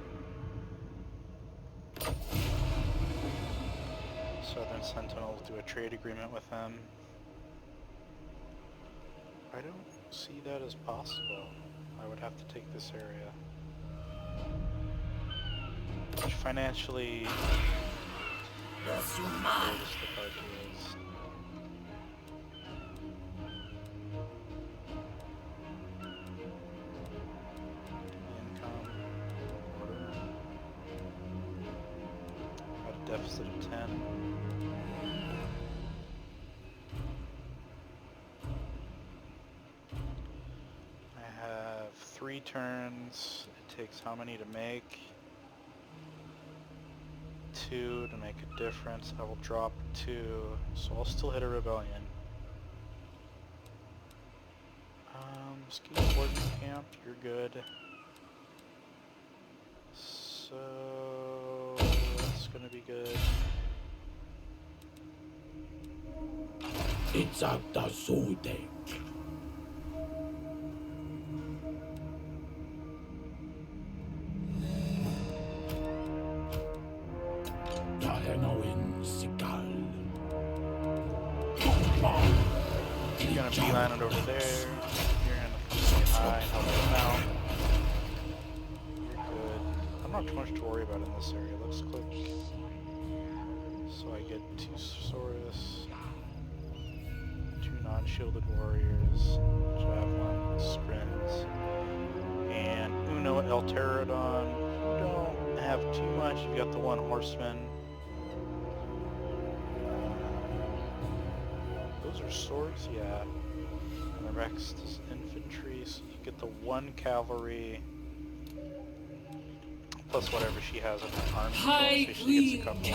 Southern Sentinels do a trade agreement with them. I don't see that as possible. I would have to take this area. Which financially... Yes, you might. Deficit of 10. I have 3 turns. It takes how many to make? 2 to make a difference. I will drop 2, so I'll still hit a rebellion. Skateboarding camp, you're good. So that's gonna be good. It's at the Sotek. You're gonna beeline it over there. You're gonna get high and help it out. You're good. I'm not too much to worry about in this area. Let's click. So I get 2 Saurus, 2 non-shielded warriors, javelin, sprints, and Uno El Pterodon. Don't have too much. You've got the 1 horseman. Those are swords, yeah. And the rest is infantry, so you get the 1 cavalry plus whatever she has in her army. So she gets a couple of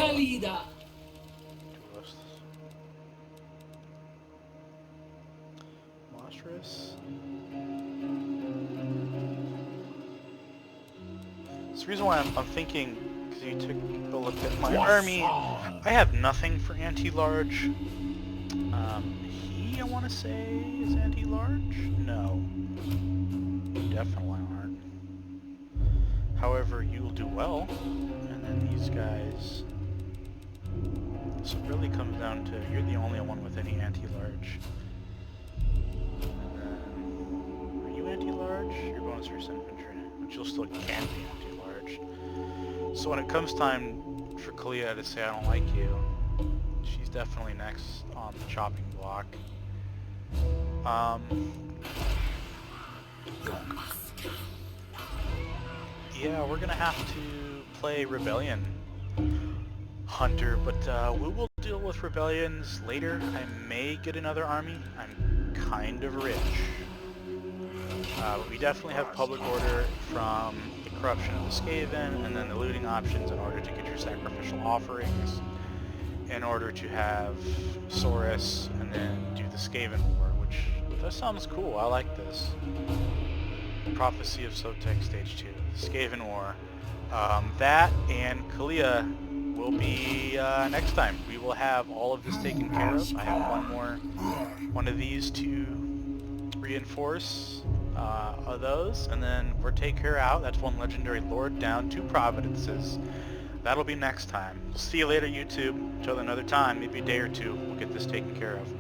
Monstrous. It's the reason why I'm thinking, because you took a look at my army. I have nothing for anti-large. He, I want to say, is anti-large? No. You definitely aren't. However, you'll do well. And then these guys... So it really comes down to, you're the only one with any anti-large. Are you anti-large? You're bonus versus infantry, but you'll still can be anti-large. So when it comes time for Kalia to say I don't like you, she's definitely next on the chopping block. Yeah, we're gonna have to play Rebellion Hunter, but we will deal with Rebellions later. I may get another army. I'm kind of rich. But we definitely have Public Order from the Corruption of the Skaven, and then the looting options in order to get your sacrificial offerings, in order to have Saurus, and then do the Skaven War, which that sounds cool. I like this. Prophecy of Sotek Stage 2, Skaven War. That and Kalia will be next time. We will have all of this taken care of. I have one of these to reinforce of those, and then we'll take her out. That's one legendary lord down, 2 providences. That'll be next time. We'll see you later, YouTube. Until another time, maybe a day or two, we'll get this taken care of.